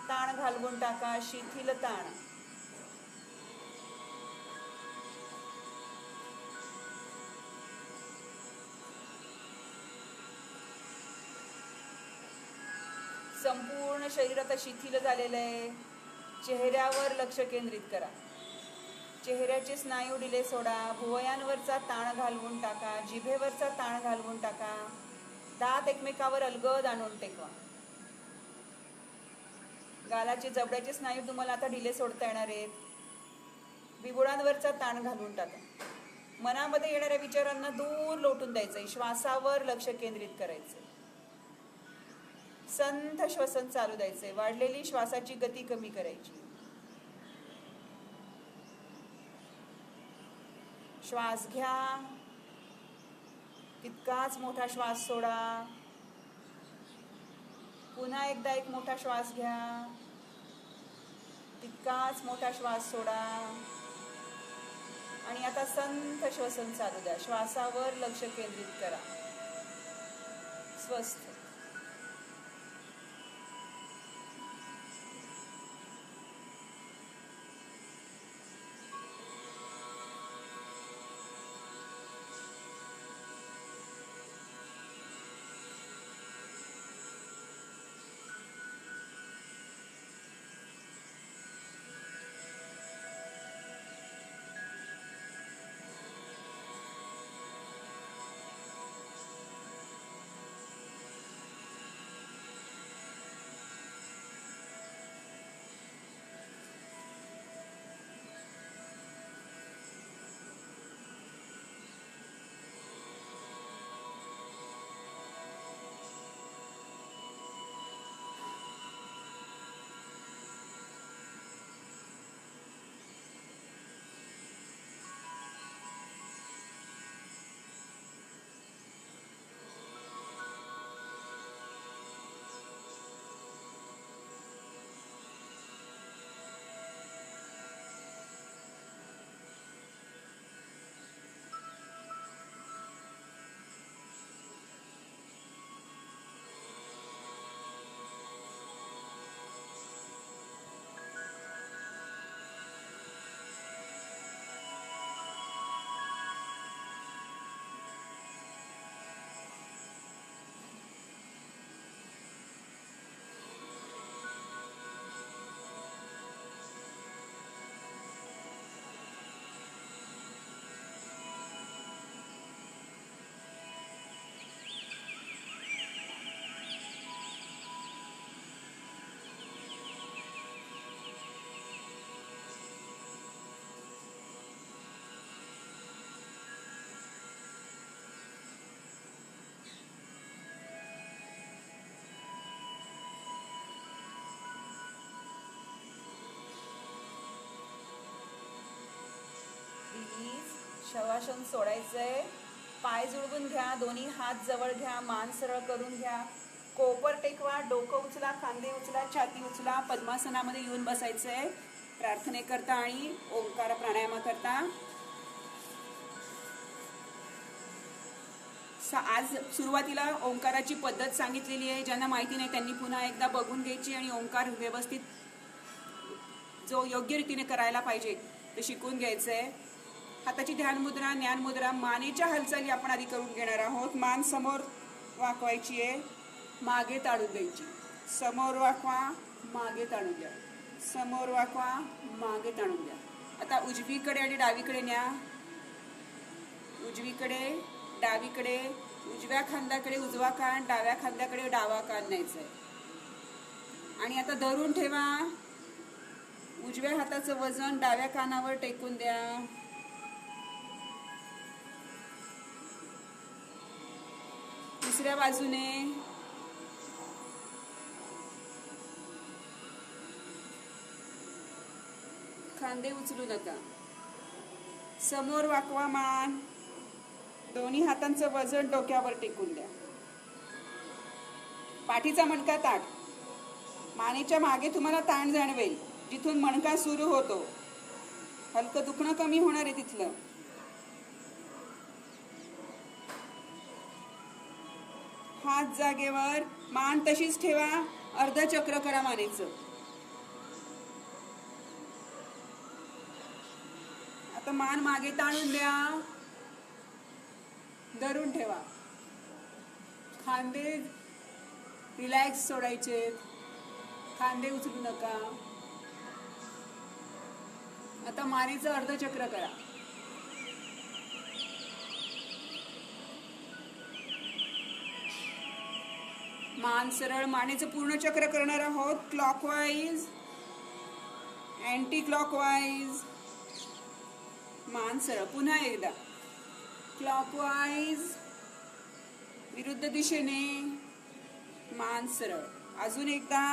Speaker 1: ताण घालवून टाका. शिथिल ताण. संपूर्ण शरीर आता शिथिल झालेलं आहे. चेहऱ्यावर लक्ष केंद्रित करा. चेहऱ्याचे स्नायू ढिले सोडा. भुवयांवरचा ताण घालवून टाका. जिभेवरचा ताण घालवून टाका. दात एकमेकावर अलगद आणून टेकवा. गालाचे जबड्याचे स्नायू तुम्हाला आता ढिले सोडता येणार आहेत. बिबुडांवरचा ताण घालवून टाका. मनामध्ये येणाऱ्या विचारांना दूर लोटून द्यायचंय. श्वासावर लक्ष केंद्रित करायचंय. संथ श्वसन चालू द्यायचंय. वाढलेली श्वासाची गती कमी करायची. श्वास घ्या. तितकाच मोठा श्वास सोडा. पुन्हा एकदा एक मोठा श्वास घ्या. तितकाच मोठा श्वास सोडा. आणि आता संथ श्वसन चालू द्या. श्वासावर लक्ष केंद्रित करा. स्वस्थ. प्लीज शवासन सोडायचंय. पाय जुळवून घ्या, दोन्ही हात जवळ घ्या, मान सरळ करून घ्या, कोपर टेकवा, डोकं उचला, खांदे उचला, छाती उचला. पद्मासनामध्ये येऊन बसायचंय प्रार्थनेकरता आणि ओंकार प्राणायामाकरता. आज सुरुवातीला ओंकाराची पद्धत सांगितलेली आहे. ज्यांना माहिती नाही त्यांनी पुन्हा एकदा बघून घ्यायची आणि ओंकार व्यवस्थित जो योग्य रीतीने करायला पाहिजे ते शिकून घ्यायचंय. हाताची ध्यान मुद्रा, ज्ञान मुद्रा, मानेच्या हालचाली आपण आधी करून घेणार आहोत. मान समोर वाकवायची आहे, मागे ताळून द्यायची. समोर वाकवा, मागे ताळून द्या, समोर वाकवा, मागे ताळून द्या. आता उजवीकडे आणि डावीकडे न्या. उजवीकडे, डावीकडे, उजव्या खांद्याकडे उजवा कान, डाव्या खांद्याकडे डावा कान न्यायचा आहे. आणि आता धरून ठेवा. उजव्या हाताचं वजन डाव्या कानावर टेकून द्या. दुसऱ्या बाजूने खांदे उचलू नका. समोर वाकवा मान, दोन्ही हातांचं वजन डोक्यावर टेकून द्या. पाठीचा मणका ताठ. मानेच्या मागे तुम्हाला ताण जाणवेल. जिथून मणका सुरू होतो हलकं दुखणं कमी होणार आहे तिथलं. हात जागेवर, मान तशीच ठेवा. अर्ध चक्र करा मानेचं. आता मान मागे ताणून द्या, धरून ठेवा. खांदे रिलॅक्स सोडायचे, खांदे उचलू नका. आता मानेचं अर्ध चक्र करा. मान सरळ, मानेचं पूर्ण चक्र करणार आहोत. Clockwise, anti clockwise. मान सरळ. पुन्हा एकदा क्लॉकवाईज, विरुद्ध दिशेने, मान सरळ. अजून एकदा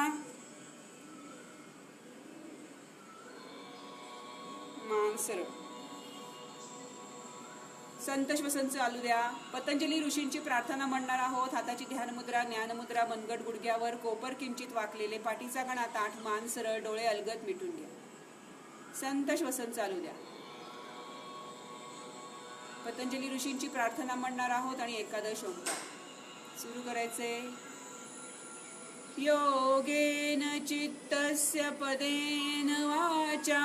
Speaker 1: मान सरळ. संत श्वसन चालू द्या. पतंजली ऋषींची प्रार्थना म्हणणार आहोत. हाताची ध्यान मुद्रा, ज्ञान मुद्रा, मनगट गुडघ्यावर, कोपर किंचित वाकलेले, पाठीचा कणा ताठ, मान सरळ, डोळे अलगद मिटून घ्या. संत श्वसन चालू द्या. पतंजली ऋषींची प्रार्थना म्हणणार आहोत आणि एकादश ओंकार सुरू करायचे. योगेन चित्तस्य पदेन वाचा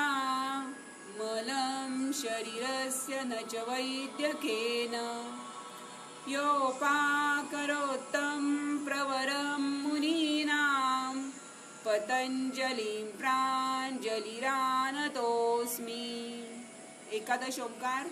Speaker 1: मलं शरीरस्य न च वैद्यकेन योपाकरोत्तं प्रवरं मुनीनां पतंजलिं प्राञ्जलिरानतोऽस्मि. एकादश ओंकार.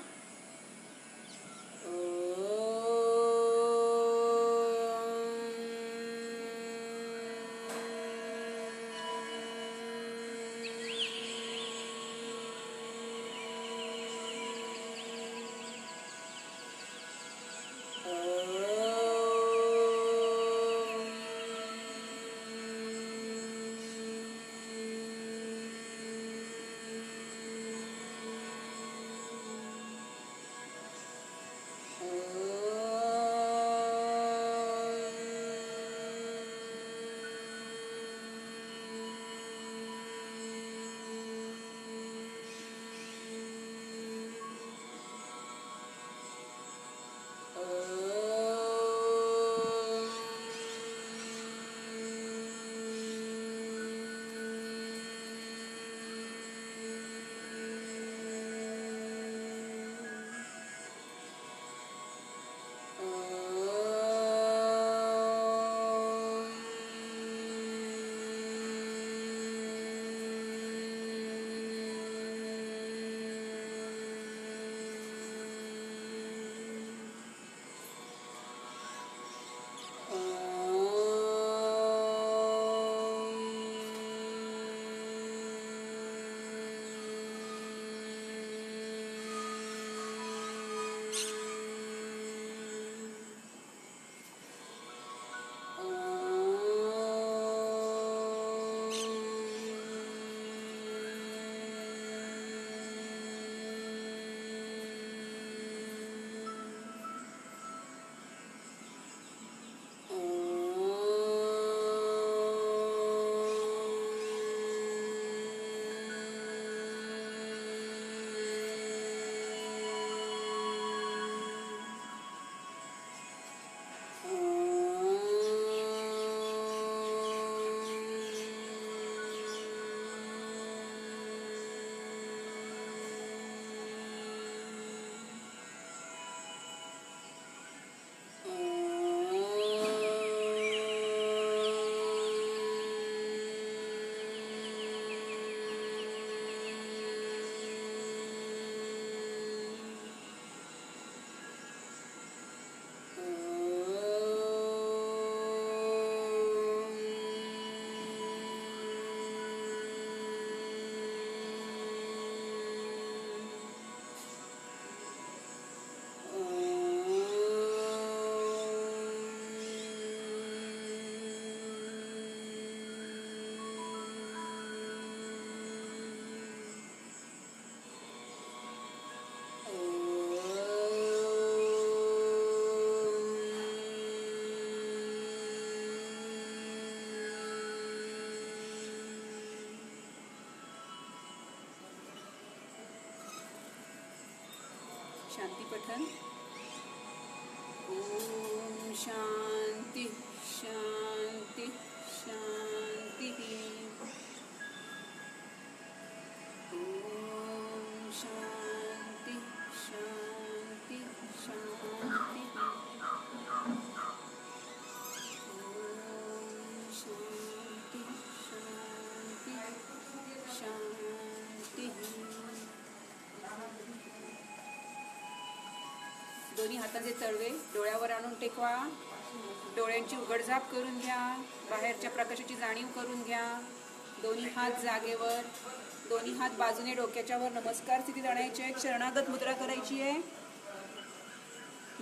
Speaker 1: शांती पठन. ओम शांती शांती शांती. ओम शांती शांती शांती. ओम शांती शांती शांती. दोन्ही हाताचे तळवे डोळ्यावर आणून टेकवा. डोळ्यांची उघडझाप करून घ्या. बाहेरच्या प्रकाशाची जाणीव करून घ्या. दोन्ही हात जागेवर. दोन्ही हात बाजूने डोक्याच्या वर नमस्कार स्थितीत आणायचे आहेत. शरणागत मुद्रा करायची आहे.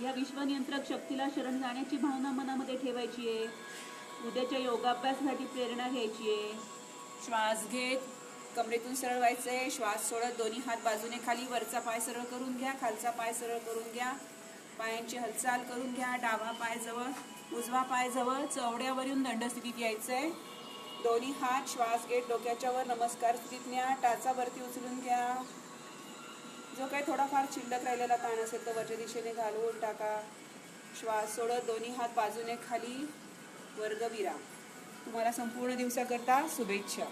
Speaker 2: या विश्वनियंत्रक शक्तीला शरण जाण्याची भावना मनामध्ये ठेवायची आहे. उद्याच्या योगाभ्यासासाठी प्रेरणा घ्यायची आहे.
Speaker 1: श्वास घेत कमरेतून सरळ व्हायचंय. श्वास सोडत दोन्ही हात बाजूने खाली. वरचा पाय सरळ करून घ्या. खालचा पाय सरळ करून घ्या. पायांची हालचाल करून घ्या. डावा पाय जवळ, उजवा पाय जवळ. चवड्यावर येऊन दंडस्थितीत यायचंय. दोन्ही हात श्वास घेत डोक्याच्या वर नमस्कार स्थितीत न्या. टाचा वरती उचलून घ्या. जो काही थोडाफार शिल्लक राहिलेला ताण असेल तो वरच्या दिशेने घालवून टाका. श्वास सोडत दोन्ही हात बाजूने खाली. वर्गविराम. तुम्हाला संपूर्ण दिवसाकरता शुभेच्छा.